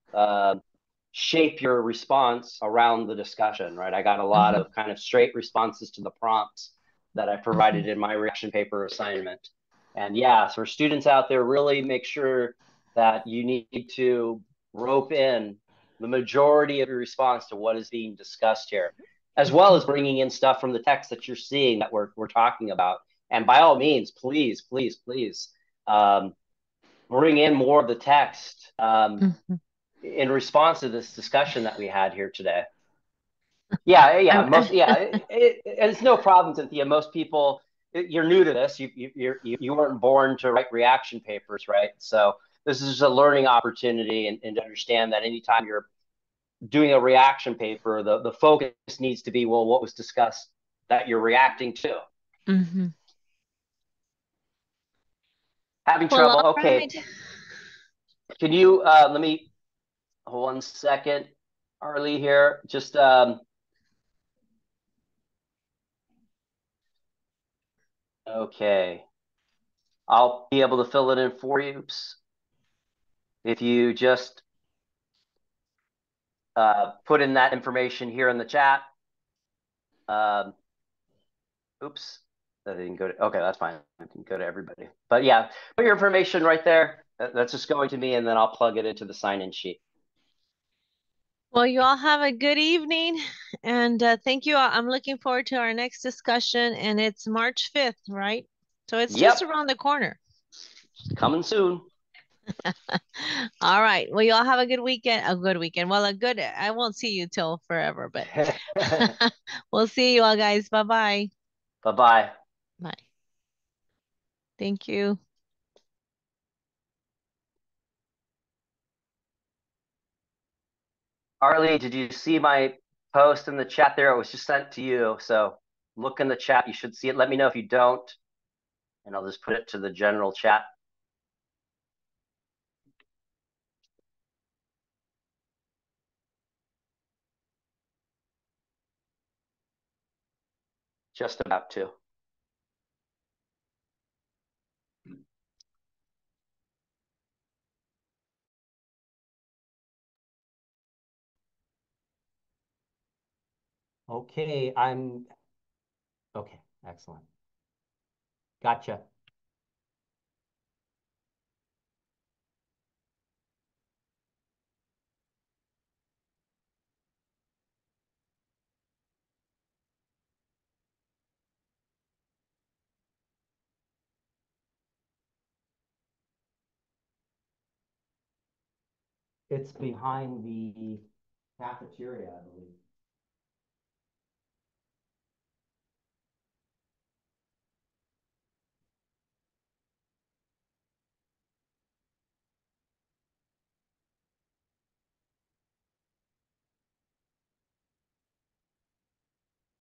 A: shape your response around the discussion, right? I got a lot of kind of straight responses to the prompts that I provided in my reaction paper assignment. And for students out there, really make sure that you need to rope in the majority of your response to what is being discussed here, as well as bringing in stuff from the text that you're seeing that we're talking about. And by all means, please bring in more of the text in response to this discussion that we had here today. It's no problem, Cynthia. Most people, you're new to this. You weren't born to write reaction papers, right? So this is just a learning opportunity, and to understand that anytime you're doing a reaction paper, the focus needs to be, well, what was discussed that you're reacting to. Having trouble. Okay. Can you let me 1 second, Arlie here. Just okay. I'll be able to fill it in for you. Oops. If you just put in that information here in the chat. Um, oops, that didn't go to. Okay, that's fine. I can go to everybody. But yeah, put your information right there. That's just going to me, and then I'll plug it into the sign-in sheet.
B: Well, you all have a good evening, and thank you all. I'm looking forward to our next discussion, and it's March 5th, right? So it's just
A: Yep,
B: around the corner.
A: coming soon.
B: All right. Well, you all have a good weekend. A good weekend. Well, I won't see you till forever, but we'll see you all, guys. Bye-bye.
A: Bye-bye.
B: Bye. Thank you.
A: Arlie, did you see my post in the chat there? It was just sent to you. So look in the chat. You should see it. Let me know if you don't, and I'll just put it to the general chat. Just about to. Okay, okay, excellent. Gotcha. It's behind the cafeteria, I believe.